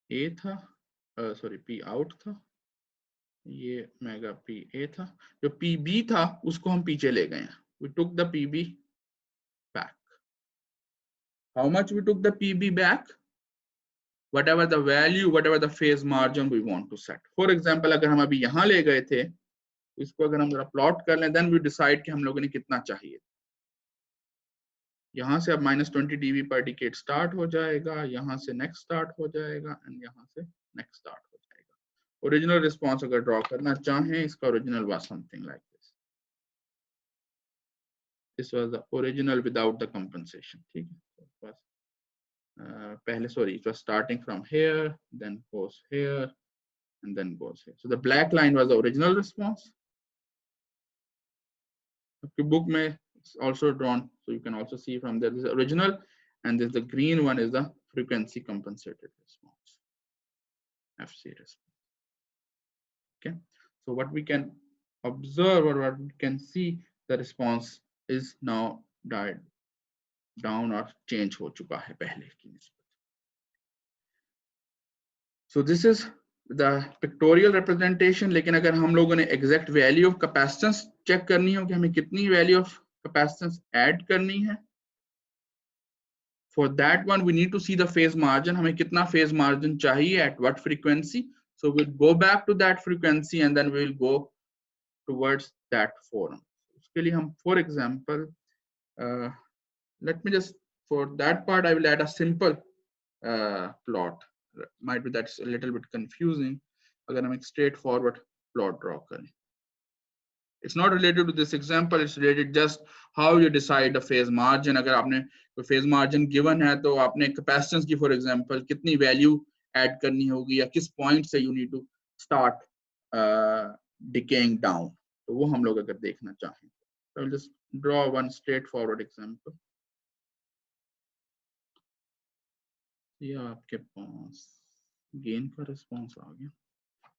A: A था, sorry P out था, ये omega P A था, जो P B था उसको हम पीछे ले गए हैं, we took the PB back. How much we took the PB back? Whatever the value, whatever the phase margin we want to set. For example, अगर हम अभी यहाँ ले गए थे, इसको अगर हम जरा प्लॉट कर लें, then we decide कि हम लोगों ने कितना चाहिए। यहाँ से अब -20 dB per decade स्टार्ट हो जाएगा, यहाँ से नेक्स्ट स्टार्ट हो जाएगा, एंड यहाँ से नेक्स्ट स्टार्ट हो जाएगा। ओरिजिनल रिस्पॉन्स अगर ड्रॉ करना चाहें, इसका original was something like this. This was the original without the compensation. ठीक है, पहले sorry, it was starting from here, then goes here, and then goes here. So the black line was the original response. The book may also drawn, so you can also see from there. This is original, and this the green one is the frequency compensated response, FC response. Okay, so what we can observe or what we can see, the response is now died down or change हो चुका है पहले की निस्बत. So this is the pictorial representation. लेकिन अगर हम लोगों ने exact value of capacitance check करनी हो कि हमें कितनी value of capacitance add करनी है, for that one we need to see the phase margin. हमें कितना phase margin चाहिए at what frequency. So we'll go back to that frequency and then we'll go towards that forum. उसके लिए हम, for example, let me just, for that part I will add a simple plot. Might be that's a little bit confusing. अगर हम एक straightforward plot draw करें, it's not related to this example, it's related just how you decide the phase margin. अगर आपने कोई phase margin given है तो आपने capacitance की for example कितनी value add करनी होगी या किस point से you need to start decaying down, तो वो हम लोग अगर देखना चाहें, so I'll just draw one straightforward example. ये आपके पास gain का response आ गया.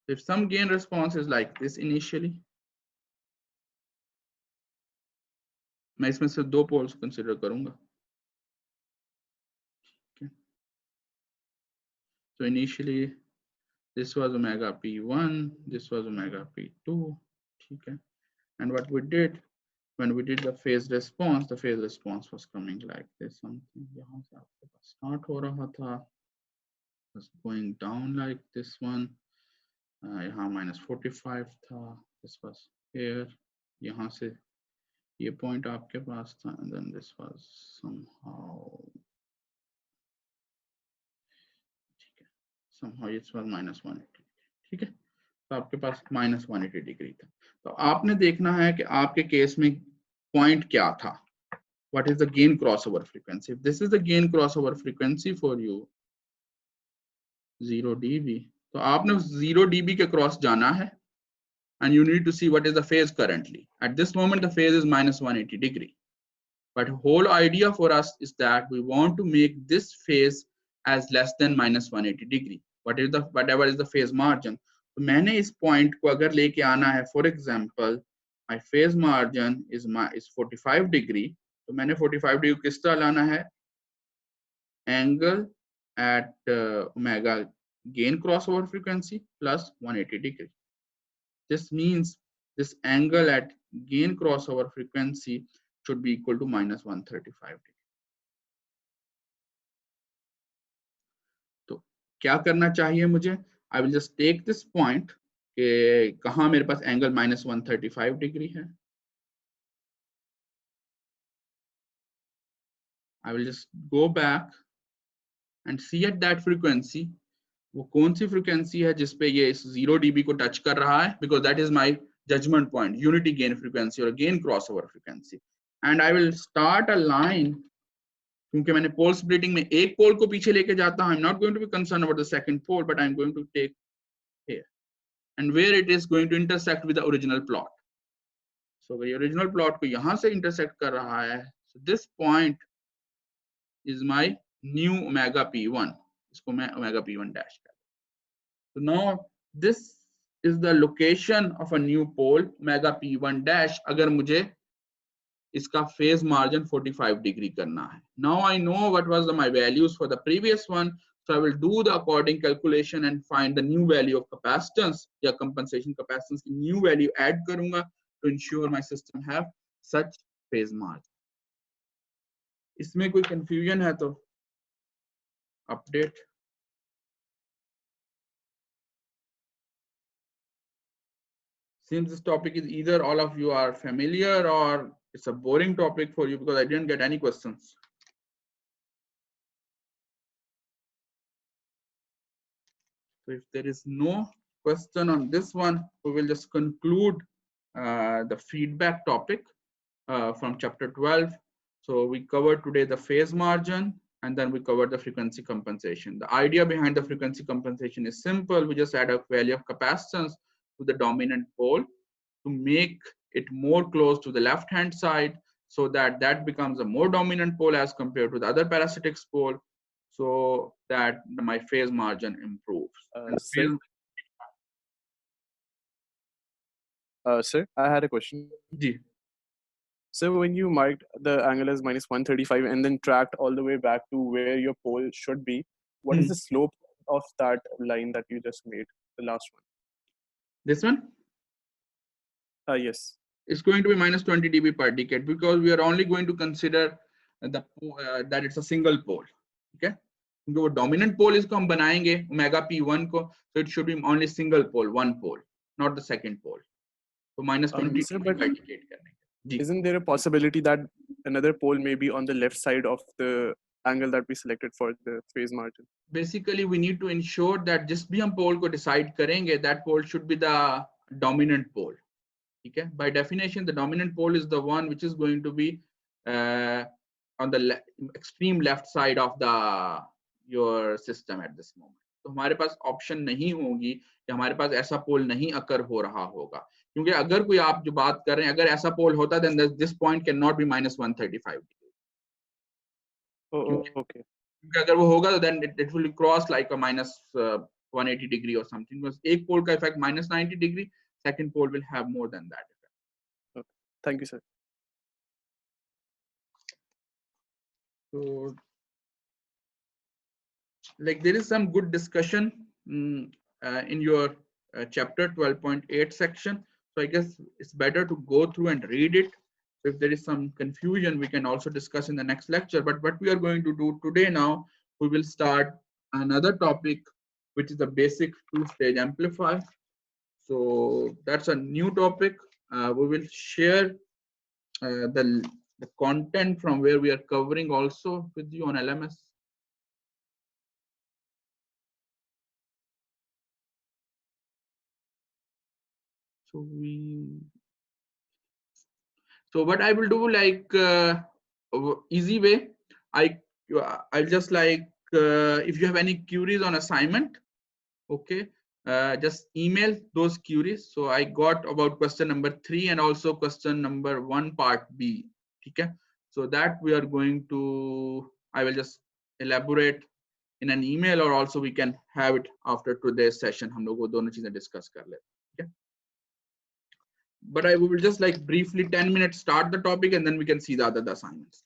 A: If some gain response is like this initially, मैं इसमें से दो पोल्स कंसीडर करूंगा. Okay. So initially this was omega p1, this was omega p2. Okay. And what we did when we did the phase response was coming like this. Something यहाँ से आपके पास start हो रहा था, was going down like this one. यहाँ -45 था. This was here. यहाँ से ये point आपके पास था, and then this was somehow it was -180. ठीक है, तो आपके पास -180 डिग्री था. तो आपने देखना है कि आपके केस में पॉइंट क्या था. What is the gain crossover frequency? If this is the gain crossover frequency for you, 0 dB, तो आपने उस 0 dB के क्रॉस जाना है, and you need to see what is the phase currently. At this moment the phase is -180 degree, but whole idea for us is that we want to make this phase as less than -180 degree. Whatever is the phase margin. तो मैंने इस point को अगर लेके आना है, for example my phase margin is 45 degree, तो मैंने 45 डिग्री किस तरह लाना है, angle at omega gain crossover frequency plus 180 degree. This means this angle at gain crossover frequency should be equal to -135 degree. तो क्या करना चाहिए मुझे, I will just take this point कि कहाँ मेरे पास एंगल -135 डिग्री है. I will just go back and see at that frequency वो कौन सी frequency है जिस पे ये इस 0 dB को टच कर रहा है, because that is my judgment point, unity gain frequency or gain crossover frequency. And I will start a line, क्योंकि मैंने पोल splitting में एक पोल को पीछे लेके जाता हूं, I'm not going to be concerned about the second pole, but I'm going to take here and where it is going to intersect with the original plot. So the original plot को यहाँ से intersect कर रहा है, so this point is my new omega p1. इसको मैं omega p1 dash कर. So now this is the location of a new pole omega p1 dash. अगर मुझे इसका phase margin 45 degree करना है. Now I know what was my values for the previous one, So I will do the according calculation and find the new value of capacitance या compensation capacitance की new value add करूँगा to ensure my system have such phase margin. इसमें कोई confusion है तो update. Seems this topic is either all of you are familiar or it's a boring topic for you because I didn't get any questions. So if there is no question on this one, we will just conclude the feedback topic from chapter 12. So we covered today the phase margin and then we covered the frequency compensation. The idea behind the frequency compensation is simple. We just add a value of capacitance to the dominant pole to make it more close to the left hand side so that that becomes a more dominant pole as compared to the other parasitics pole, so that my phase margin improves.
C: Sir, I had a question. So when you marked the angle as minus 135 and then tracked all the way back to where your pole should be, what is the slope of that line that you just made, the last one?
A: This one?
C: Yes.
A: It's going to be minus 20 dB per decade because we are only going to consider the that it's a single pole. Okay. The dominant pole is हम बनाएंगे omega P1 को, so it should be only single pole, one pole, not the second pole. So minus 20
C: sir,
A: dB
C: but
A: per decade करने के.
C: Isn't there a possibility that another pole may be on the left side of the angle that we selected for the phase margin?
A: Basically, we need to ensure that जिस भी हम pole को decide करेंगे, that pole should be the dominant pole. Okay. By definition, the dominant pole is the one which is going to be on the extreme left side of your system at this moment. तो हमारे पास option नहीं होगी कि हमारे पास ऐसा pole नहीं occur हो रहा होगा, क्योंकि अगर कोई आप जो बात कर रहे हैं, अगर ऐसा pole होता, then this point cannot be minus 135 degree.
C: Oh, okay.
A: क्योंकि अगर वो होगा तो then it will cross like a minus 180 degree or something. Because एक pole का effect minus 90 degree, second pole will have more than that effect.
C: Okay. Thank you, sir.
A: So, like there is some good discussion in your chapter 12.8 section. So I guess it's better to go through and read it. So if there is some confusion, we can also discuss in the next lecture. But what we are going to do today now, we will start another topic, which is the basic two-stage amplifier. So that's a new topic. We will share the content from where we are covering also with you on LMS. So what I will do, like easy way, I'll just like if you have any queries on assignment, okay, just email those queries. So I got about question number 3 and also question number 1 part B. Okay, so that we are going to, I will just elaborate in an email, or also we can have it after today's session. हम लोग वो दोनों चीजें discuss कर लेते. Okay. But I will just like briefly 10 minutes start the topic and then we can see the other assignments.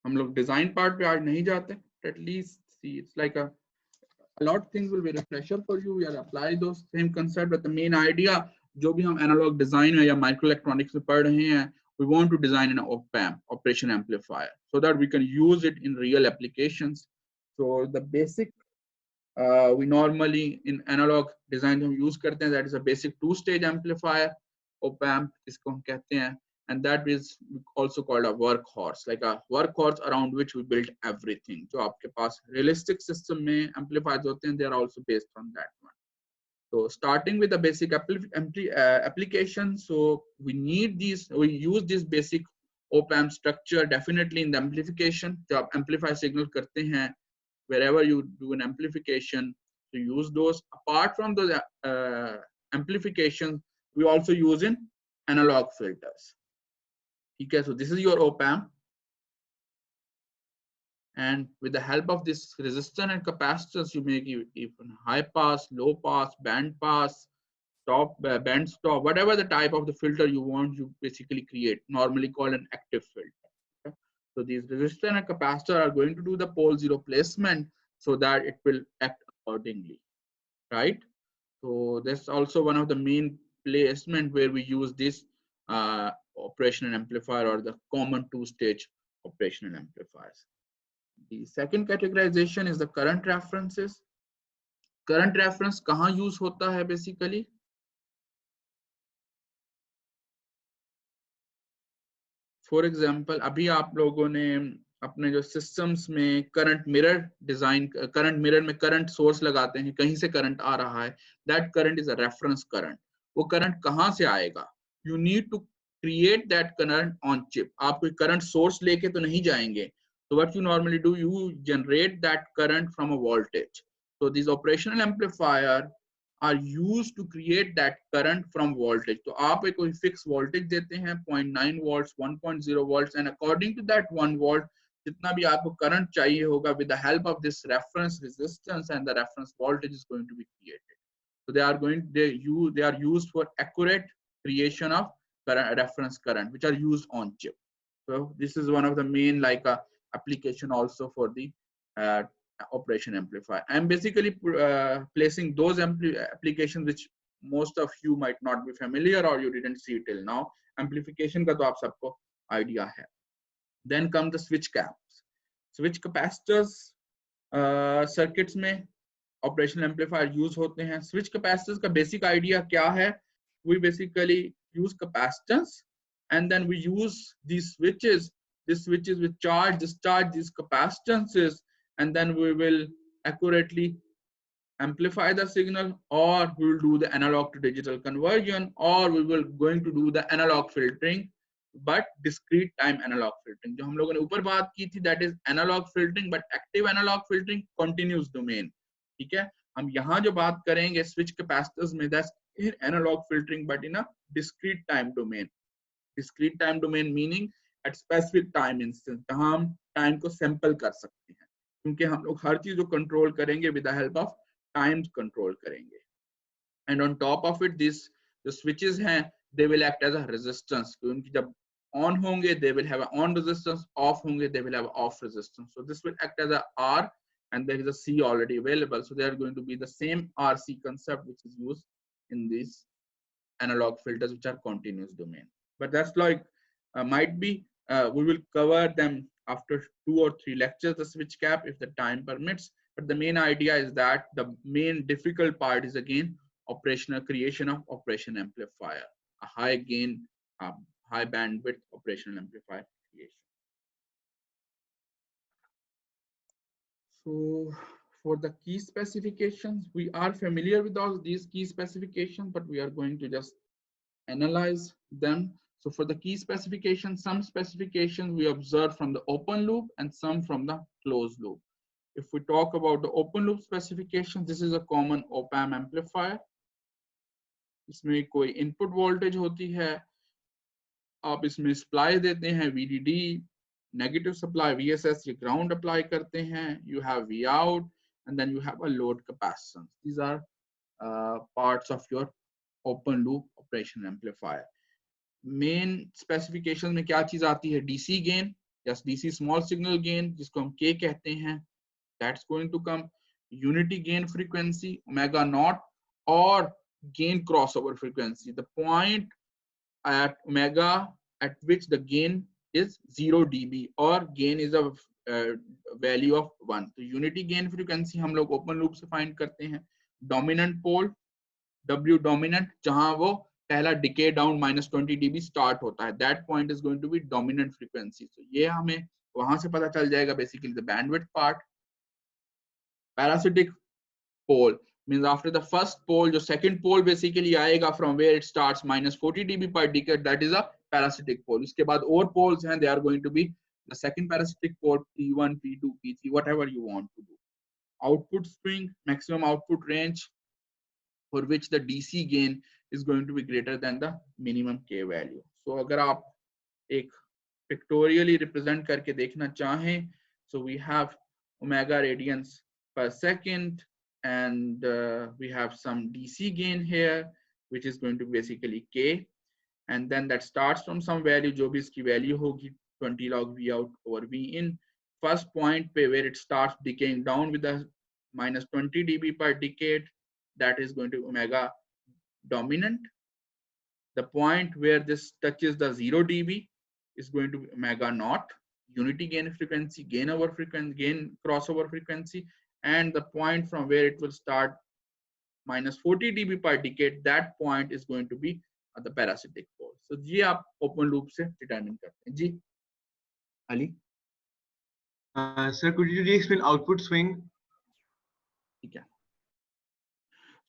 A: हम लोग design part पे आज नहीं जाते. At least see, it's like a lot of things will be refresher for you. We are apply those same concept, but the main idea, जो भी हम analog design या microelectronics में पढ़ रहे हैं, we want to design an op-amp, operation amplifier, so that we can use it in real applications. So the basic we normally in analog design हम use करते हैं, that is a basic two-stage amplifier, op-amp इसको हम कहते हैं, and that is also called a workhorse, like a workhorse around which we build everything. जो आपके पास realistic system में amplifiers होते हैं, they are also based on that one. So starting with the basic application, so we use this basic op-amp structure definitely in the amplification. जब आप amplify signal करते हैं, wherever you do an amplification, to use those. Apart from those amplification, we also use in analog filters. Okay, so this is your op-amp, and with the help of this resistor and capacitors, you make even high pass, low pass, band pass, stop, band stop, whatever the type of the filter you want, you basically create, normally called an active filter. Okay? So these resistor and capacitor are going to do the pole zero placement so that it will act accordingly, right? So that's also one of the main placement where we use this operational amplifier or the common two-stage operational amplifiers. The second categorization is the current references. Current reference कहाँ use होता है basically? For example, अभी आप लोगों ने अपने जो systems में current mirror design, current mirror में current source लगाते हैं, कहीं से current आ रहा है, that current is a reference current. वो current कहाँ से आएगा? You need to create that current on chip. आप कोई current source लेके तो नहीं जाएंगे. So what you normally do, you generate that current from a voltage. So these operational amplifier are used to create that current from voltage. तो आप एक कोई fixed voltage देते हैं 0.9 volts, 1.0 volts, and according to that 1 volt, जितना भी आपको current चाहिए होगा, with the help of this reference resistance and the reference voltage is going to be created. So they are used for accurate creation of reference current, which are used on chip. So this is one of the main application also for the operation amplifier. I'm basically placing those applications which most of you might not be familiar or you didn't see till now. Amplification का तो आप सबको idea है. Then come the switch caps. Switch capacitors circuits में operational amplifier use होते हैं. Switch capacitors का basic idea क्या है? We basically use capacitance and then we use these switches with charge, discharge these capacitances, and then we will accurately amplify the signal, or we will do the analog to digital conversion, or we will going to do the analog filtering, but discrete time analog filtering. जो हम लोगों ने ऊपर बात की थी, that is analog filtering, but active analog filtering, continuous domain. ठीक है, हम यहाँ जो बात करेंगे switch capacitors में, that's analog filtering, but in a discrete time domain. Discrete time domain meaning at specific time instance, जहाँ हम time को sample कर सकते हैं, क्योंकि हम लोग हर चीज को control करेंगे with the help of times control करेंगे. And on top of it, these the switches हैं, they will act as a resistance. क्योंकि जब on होंगे, they will have an on resistance, off होंगे, they will have off resistance. So this will act as a R, and there is a C already available. So they are going to be the same RC concept which is used in these analog filters which are continuous domain. But that's might be we will cover them after 2 or 3 lectures, the switch cap, if the time permits. But the main idea is that the main difficult part is again operational creation of operation amplifier, a high gain, high bandwidth operational amplifier creation. So for the key specifications, we are familiar with all these key specifications, but we are going to just analyze them. So for the key specifications, some specifications we observe from the open loop and some from the closed loop. If we talk about the open loop specification, this is a common op-amp amplifier. इसमें कोई input voltage होती है, आप इसमें supply देते हैं VDD, negative supply VSS, ये ground apply करते हैं, you have V out, and then you have a load capacitance. These are parts of your open loop operation amplifier. Main specifications में क्या चीज आती है? DC gain, yes, DC small signal gain, जिसको हम K कहते हैं, that's going to come. Unity gain frequency, omega naught, or gain crossover frequency, the point at omega at which the gain is 0 dB or gain is a value of 1. तो unity gain frequency हम लोग open loop से find करते हैं. Dominant pole, W dominant, जहाँ वो पहला decay down -20 dB start होता है, that point is going to be dominant frequency. So ये हमें वहां से पता चल जाएगा, basically the bandwidth part. Parasitic pole means after the first pole, the second pole basically आएगा from where it starts -40 dB per decade, that is a parasitic pole. उसके बाद और poles हैं, they are going to be the second parasitic pole, P1, P2, P3, whatever you want to do. Output swing, maximum output range, for which the DC gain is going to be greater than the minimum K value. So अगर आप एक pictorially represent करके देखना चाहें, so we have omega radians per second, and we have some DC gain here, which is going to be basically K, and then that starts from some value, जो भी इसकी value होगी 20 log V out over V in. First point पे where it starts decaying down with the minus 20 dB per decade, that is going to be omega dominant. The point where this touches the 0 dB is going to be omega naught, unity gain frequency, gain over frequency, gain crossover frequency, and the point from where it will start minus 40 dB per decade, that point is going to be at the parasitic pole. So ये आप open loop से determine करते हैं जी. Ali?
B: Sir, could you explain output swing?
A: ठीक है.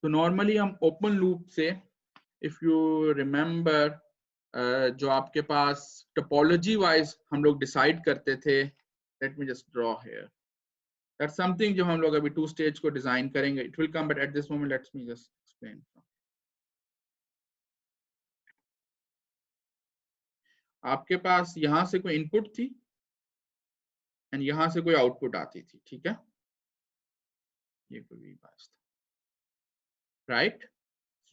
A: So normally हम open loop से, if you remember, जो आपके पास topology wise हम लोग decide करते थे, let me just draw here. That's something जो हम लोग अभी 2 stage को design करेंगे. It will come, but at this moment let me just explain. आपके पास यहाँ से कोई इनपुट थी एंड यहाँ से कोई आउटपुट आती थी, ठीक है, ये कोई V पास था, राइट.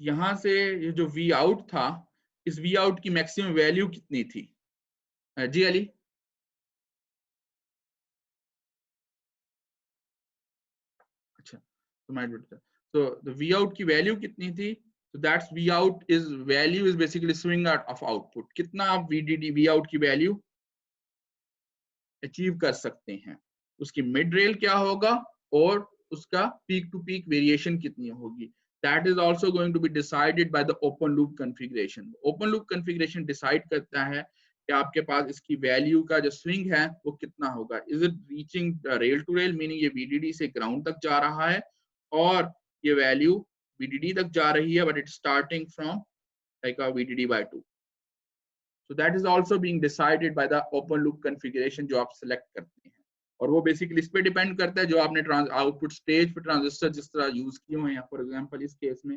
A: यहाँ से ये जो V आउट था, इस V आउट की मैक्सिमम वैल्यू कितनी थी जी अली? अच्छा, तो द V आउट की वैल्यू कितनी थी? So that's V out is value is basically swing out of output. कितना आप VDD V out की वैल्यू अचीव कर सकते हैं, उसकी मिड रेल क्या होगा और उसका पीक टू पीक वेरिएशन कितनी होगी. That is also going to be decided by the open loop configuration. Open loop configuration decide करता है कि आपके पास इसकी वैल्यू का जो स्विंग है वो कितना होगा. Is it reaching rail to rail, meaning ये VDD से ग्राउंड तक जा रहा है, और ये वैल्यू VDD तक जा रही है, but it's starting from like a VDD by 2. So that is also being decided by the open loop configuration जो आप select करते हैं, और वो basically इस पे depend करता है जो आपने output stage पे ट्रांजिस्टर जिस तरह use किए हुए हैं. For example इस केस में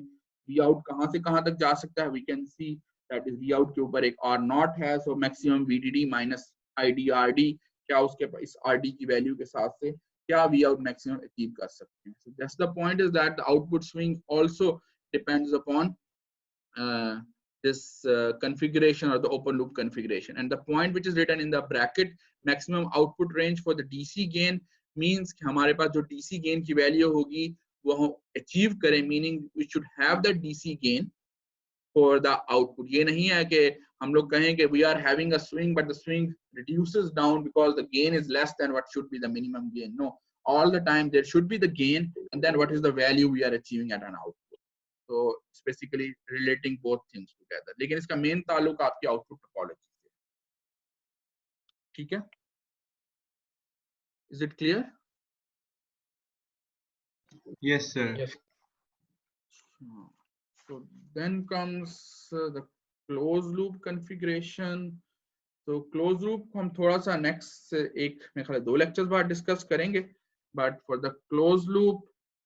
A: V out कहाँ से कहाँ तक जा सकता है, we can see that is V out के ऊपर एक R naught है, so maximum VDD minus IDRD, क्या उसके इस RD की वैल्यू के साथ से क्या V out maximum achieve कर सकते हैं. So that's the point, is that the output swing also depends upon this configuration or the open loop configuration. And the point which is written in the bracket, maximum output range for the DC gain, means कि हमारे पास जो DC gain की value होगी वो achieve करें, meaning we should have the DC gain for the output. ये नहीं है कि हम लोग कहें कि we are having a swing but the swing reduces down because the gain is less than what should be the minimum gain. No, all the time there should be the gain, and then what is the value we are achieving at an output. So it's basically relating both things together. लेकिन इसका main ताल्लुक आपकी output topology से, ठीक है? Is it clear?
B: Yes, sir.
D: Yes.
A: So then comes the closed loop configuration. So closed loop हम थोड़ा सा next एक मेरे ख्याल 2 lectures बाद discuss करेंगे. But for the closed loop,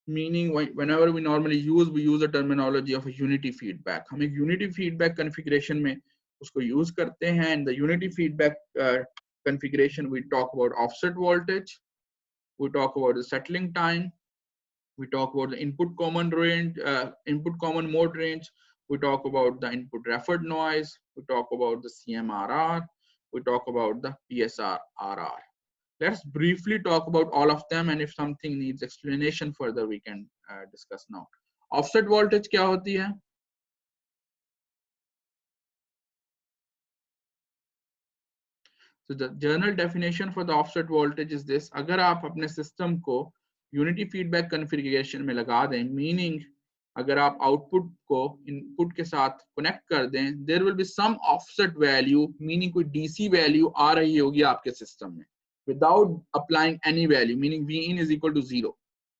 A: meaning whenever we normally use, we use the terminology of a unity feedback. हम एक unity feedback configuration में उसको use करते हैं. In the unity feedback configuration, we talk about offset voltage, we talk about the settling time, we talk about the input common range, input common mode range, we talk about the input referred noise, we talk about the CMRR, we talk about the PSRR. Let's briefly talk about all of them, and if something needs explanation further, we can discuss now. Offset voltage क्या होती है? So the general definition for the offset voltage is this. अगर आप अपने system को unity feedback configuration में लगा दें, meaning अगर आप output को input के साथ connect कर दें, there will be some offset value, meaning कोई DC value आ रही होगी आपके system में, without applying any value, meaning V in is equal to 0.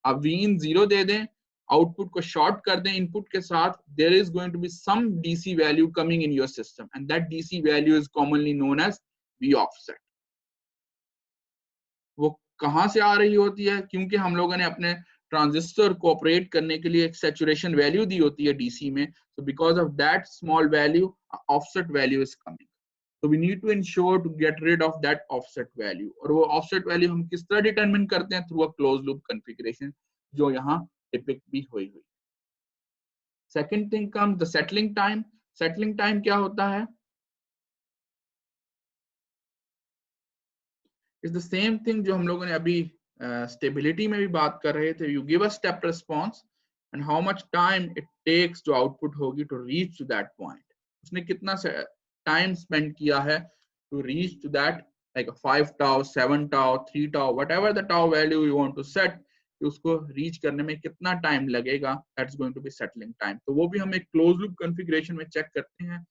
A: आप V in 0 दे दें, output को short कर दें input के साथ, there is going to be some DC value coming in your system, and that DC value is commonly known as V offset. वो कहाँ से आ रही होती है? क्योंकि हम लोगों ने अपने ट्रांजिस्टर को ऑपरेट करने के लिए एक सैचुरेशन वैल्यू दी होती है डीसी में, so because of that small value, offset value is coming. So we need to ensure to get rid of that offset value. और वो offset value हम किस तरह डिटरमिन करते हैं? Through a close loop configuration, जो यहाँ डिपिक्ट भी हुई। Second thing comes the settling time. Settling time क्या होता है? It's the same thing जो हम लोगों ने अभी stability में भी बात कर रहे थे. You give a step response and how much time it takes to output होगी to reach to that point. उसने कितना time spend किया है to reach to that, like a 5 tau, 7 tau, 3 tau, whatever the tau value you want to set, उसको reach करने में कितना time लगेगा, that's going to be settling time. तो वो भी हम एक closed loop configuration में check करते हैं.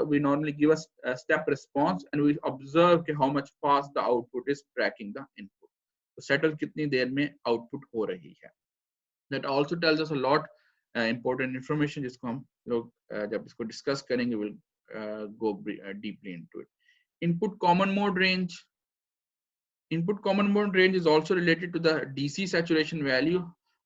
A: We normally give us a step response and we observe how much fast the output is tracking the input. तो settle कितनी देर में output हो रही है. That also tells us a lot important information जिसको हम लोग जब इसको discuss करेंगे we'll go deeply into it. Input common mode range. Input common mode range is also related to the DC saturation value.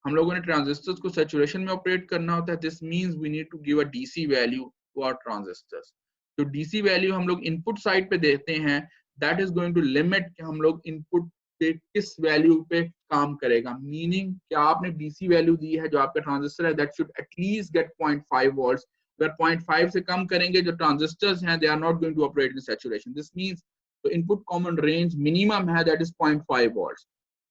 A: हम लोगों ने transistors को saturation में operate करना होता है. This means we need to give a DC value to our transistors. तो DC value हम लोग input side पे देते हैं. That is going to limit कि हम लोग input पे किस value पे काम करेगा. Meaning क्या आपने DC value दी है जो आपका transistor है that should at least get 0.5 volts. अगर 0.5 से कम करेंगे जो transistors हैं they are not going to operate in saturation. This means तो इनपुट कॉमन रेंज मिनिमम है दैट इज 0.5 वोल्ट्स.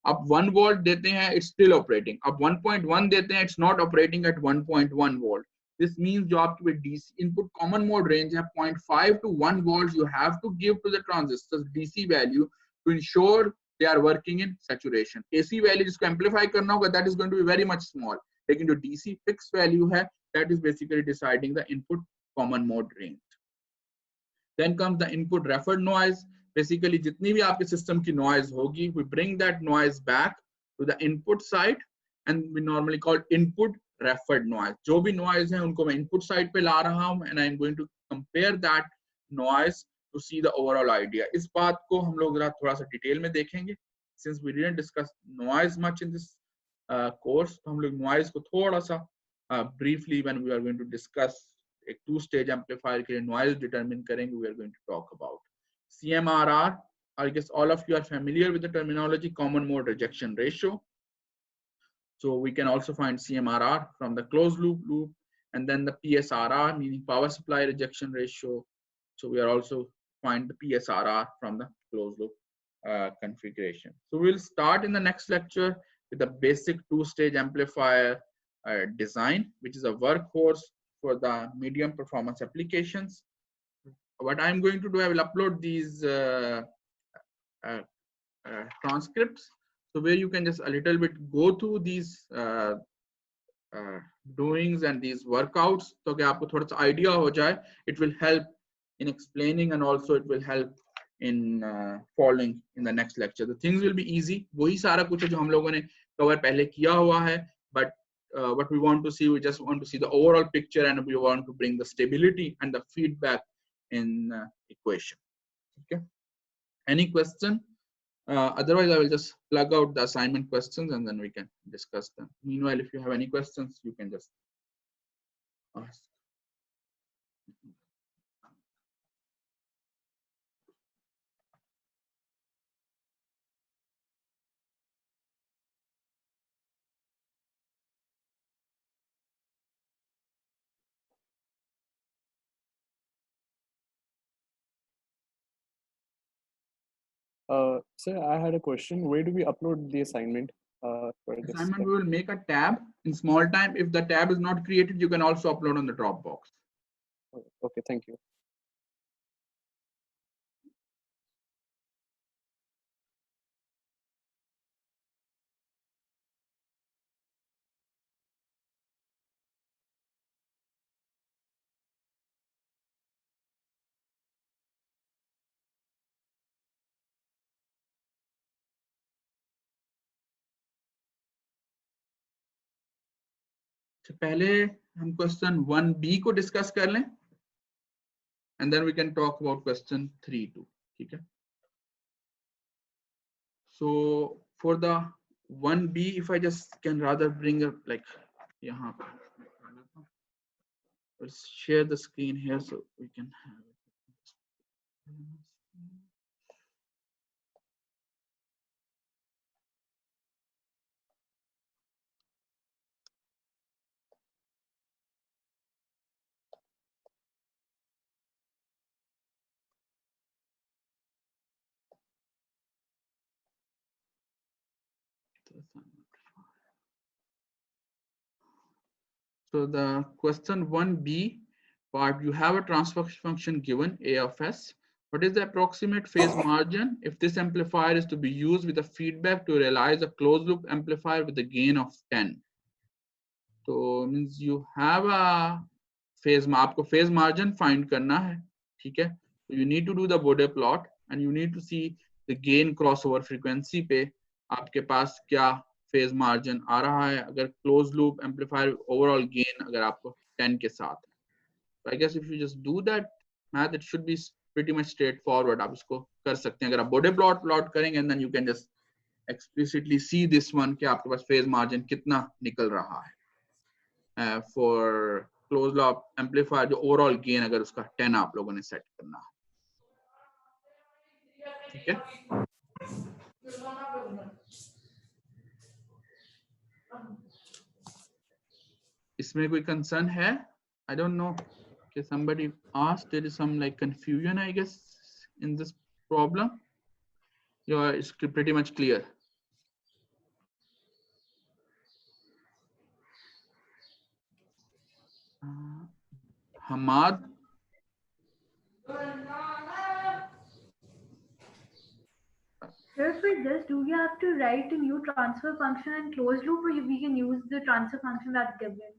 A: अब 1 वोल्ट देते हैं इट्स स्टिल ऑपरेटिंग. अब 1.1 देते हैं it's not operating at 1.1 volt. This means जो आपकी DC input common mode range है 0.5 to 1 volt you have to give to the transistors DC value to ensure they are working in saturation. AC value जिसको amplify करना होगा that is going to be very much small. लेकिन जो DC fix value है that is basically deciding the input common mode range. Then comes the input referred noise. Basically जितनी भी आपके system की noise होगी we bring that noise back to the input side and we normally call input referred noise. जो भी noise है उनको मैं input side पे ला रहा हूँ and I'm going to compare that noise to see the overall idea. इस बात को हम लोग थोड़ा सा डिटेल में देखेंगे. Since we didn't discuss noise much in this course, तो हम लोग noise को थोड़ा सा briefly when we are going to discuss एक टू स्टेज एम्पलीफायर के लिए नॉइज डिटरमिन करेंगे. We are going to talk about CMRR. I guess all of you are familiar with the terminology common mode rejection ratio. So we can also find CMRR from the closed loop and then the PSRR meaning power supply rejection ratio. So we are also find the PSRR from the closed loop configuration. So we'll start in the next lecture with the basic two-stage amplifier design, which is a workhorse for the medium performance applications. What I'm going to do, I will upload these transcripts, so where you can just a little bit go through these doings and these workouts, so कि आपको थोड़ा सा idea हो जाए. It will help in explaining and also it will help in following in the next lecture. The things will be easy. वही सारा कुछ है जो हम लोगों ने cover पहले किया हुआ है, but what we want to see, we just want to see the overall picture and we want to bring the stability and the feedback in equation. Okay, any question? Otherwise I will just plug out the assignment questions and then we can discuss them. Meanwhile, if you have any questions you can just ask.
C: Sir, I had a question. Where do we upload the assignment for this?
A: Assignment, we will make a tab in small time. If the tab is not created, you can also upload on the Dropbox.
C: Okay, thank you.
A: तो पहले हम question 1B को discuss कर लें and then we can talk about question 3 too. ठीक है. So for the 1B, if I just can rather bring up like यहाँ पे let's share the screen here so we can have it. So the question 1b part, you have a transfer function given a of s. What is the approximate phase margin if this amplifier is to be used with a feedback to realize a closed loop amplifier with a gain of 10? So means you have a phase, आपको phase margin find करना है, ठीक है? So you need to do the Bode plot and you need to see the gain crossover frequency पे आपके पास क्या phase margin आ रहा है अगर closed loop amplifier overall gain अगर आपको 10 के साथ है. So I guess if you just do that math, it should be pretty much straightforward. आप इसको कर सकते हैं अगर आप Bode plot करेंगे and then you can just explicitly see this one कि आपके पास phase margin कितना निकल रहा है. For closed loop amplifier जो overall gain अगर उसका 10 आप लोगों ने सेट करना है, ठीक है? इसमें कोई concern है? I don't know. Okay, somebody asked, there is some like confusion I guess in this problem. Yeah, it's pretty much clear. Hamad.
E: Sir, for this, do we have to write a new transfer function and closed loop, or we can use the transfer function that's given?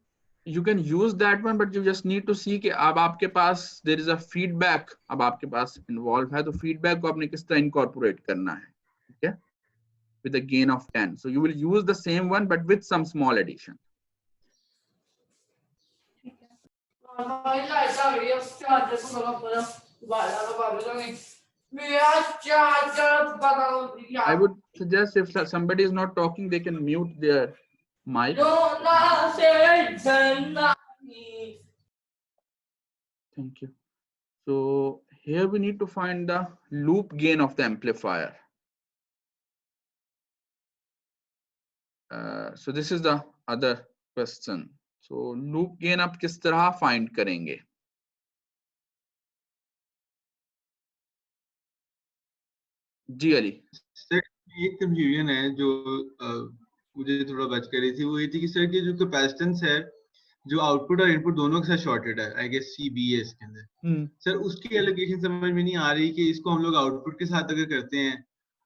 A: You can use that one, but you just need to see कि अब आपके पास there is a feedback, अब आपके पास involve है तो feedback को आपने किस तरह incorporate करना है, ठीक है? With a gain of 10. So you will use the same one, but with some small addition. I would suggest if somebody is not talking, they can mute their mic. Thank you. So here we need to find the loop gain of the amplifier. So this is the other question. So loop gain आप किस तरह find करेंगे? जी Ali.
B: Sir एक confusion है जो मुझे थोड़ा बच कर रही थी, वो ये थी कि सर की जो कैपेसिटेंस है जो आउटपुट और इनपुट दोनों के साथ शॉर्टेड है, आई गेस CB है इसके अंदर. सर उसकी एलोकेशन समझ में नहीं आ रही कि इसको हम लोग आउटपुट के साथ अगर करते हैं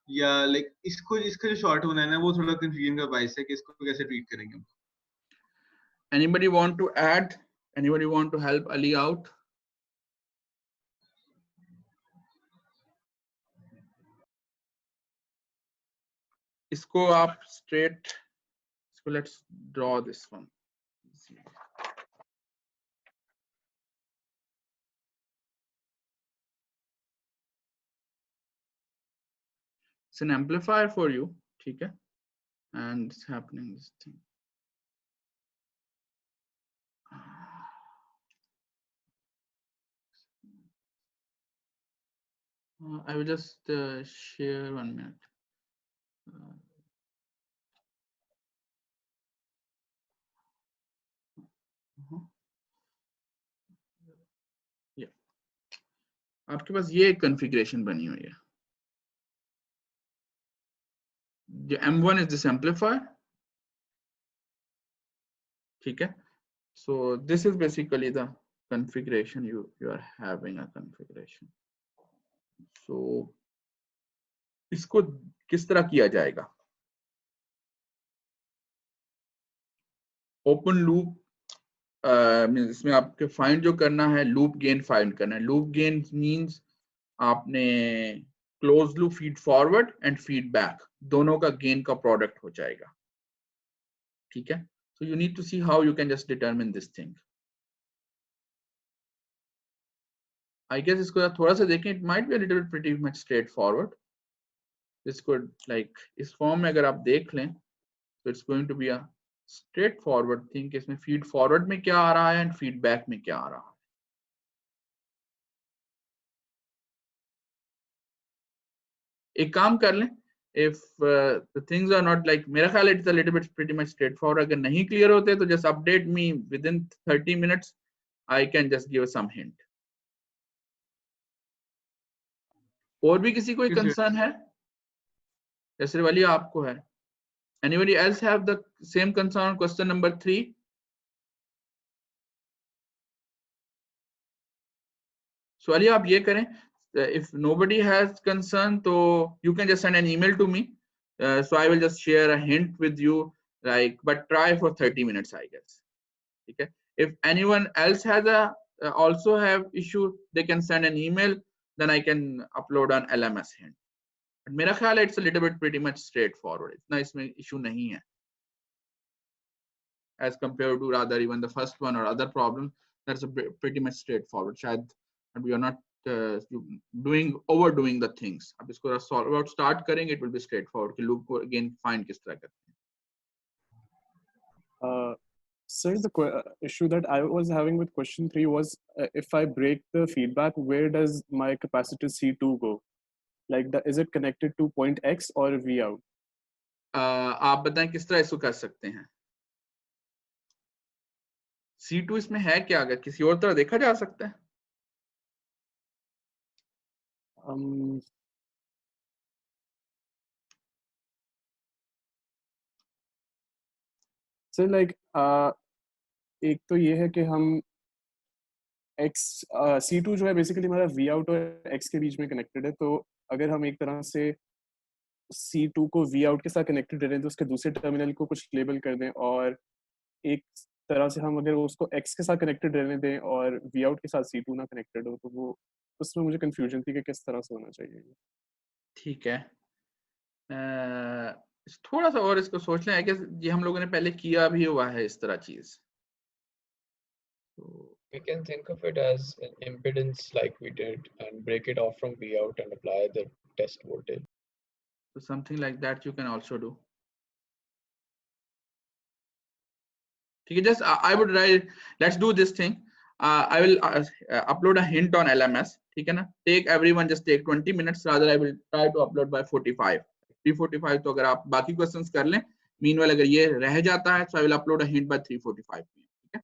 B: या लाइक इसको इसका जो शॉर्ट होना है ना वो थोड़ा कंफ्यूजन का बाइस है कि इसको कैसे ट्रीट करेंगे.
A: Anybody want to add? Anybody want to help Ali out? इसको आप straight, so let's draw this one. It's an amplifier for you, ठीक है? And it's happening this thing. I will just share 1 minute. Yeah. आपके पास ये configuration बनी हुई है. The M1 is this amplifier. ठीक है? So this is basically the configuration you are having a configuration. So इसको किस तरह किया जाएगा? ओपन लूप इसमें आपके फाइंड जो करना है लूप गेन फाइंड करना है. लूप गेन मींस आपने close loop feed forward and feedback दोनों का गेन का प्रोडक्ट हो जाएगा, ठीक है? So you need to see how you can just determine this thing. I guess इसको थोड़ा सा देखें, it might be a little bit pretty much straightforward. This could like इस फॉर्म में अगर आप देख लें so it's going to be a straightforward thing कि इसमें feed forward में क्या आ रहा है and feedback में क्या आ रहा है. एक काम कर लें, if the things are not like, मेरा ख्याल it's a little bit pretty much straightforward. अगर नहीं clear होते तो just update me within 30 minutes. I can just give some hint. और भी किसी कोई concern है? या सिर्फ वाली आपको है? Anybody else have the same concern on question number 3? So Ali, आप ये करें, if nobody has concern, so you can just send an email to me. So I will just share a hint with you, like, but try for 30 minutes, I guess. Okay. If anyone else has a also have issue, they can send an email. Then I can upload on LMS hint. But मेरा ख्याल है it's a little bit pretty much straightforward. इतना इसमें issue नहीं है. As compared to rather even the first one or other problem, that's a pretty much straightforward. शायद we are not overdoing the things. अब इसको solve out start करेंगे, it will be straightforward कि loop को again find किस तरह करते हैं.
C: Sir, the issue that I was having with question 3 was if I break the feedback, where does my capacitor C2 go? Like, is it connected to point X or V out?
A: आप बताएं किस तरह इसको कर सकते हैं. C2 इसमें है क्या, अगर किसी और तरह देखा जा सकता है?
C: So like एक तो ये है कि हम X C2 जो है बेसिकली हमारा V out और X के बीच में कनेक्टेड है, तो अगर हम एक तरह से C2 को V out के साथ कनेक्टेड रह रहे हैं तो उसके दूसरे टर्मिनल को कुछ लेबल कर दें, और एक तरह से हम अगर उसको X के साथ कनेक्टेड रहने दें और V out के साथ C2 ना कनेक्टेड हो, तो वो उसमें मुझे कंफ्यूजन थी कि किस तरह से होना चाहिए.
A: ठीक है, थोड़ा सा और इसको सोच लें. कि ये हम लोगों ने पहले किया भी हुआ है इस तरह चीज.
D: We can think of it as an impedance like we did and break it off from V out and apply the test voltage.
A: So something like that you can also do. Okay, just I would write, let's do this thing. I will upload a hint on LMS. ठीक है ना? Take everyone just take 20 minutes. Rather I will try to upload by 45. 3:45 तो अगर आप बाकी questions कर लें. Meanwhile अगर ये रह जाता है, so I will upload a hint by 3:45 p.m. ठीक है?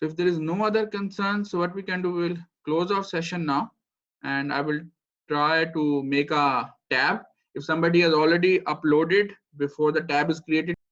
A: So if there is no other concerns, so what we can do, we will close our session now, and I will try to make a tab. If somebody has already uploaded before the tab is created,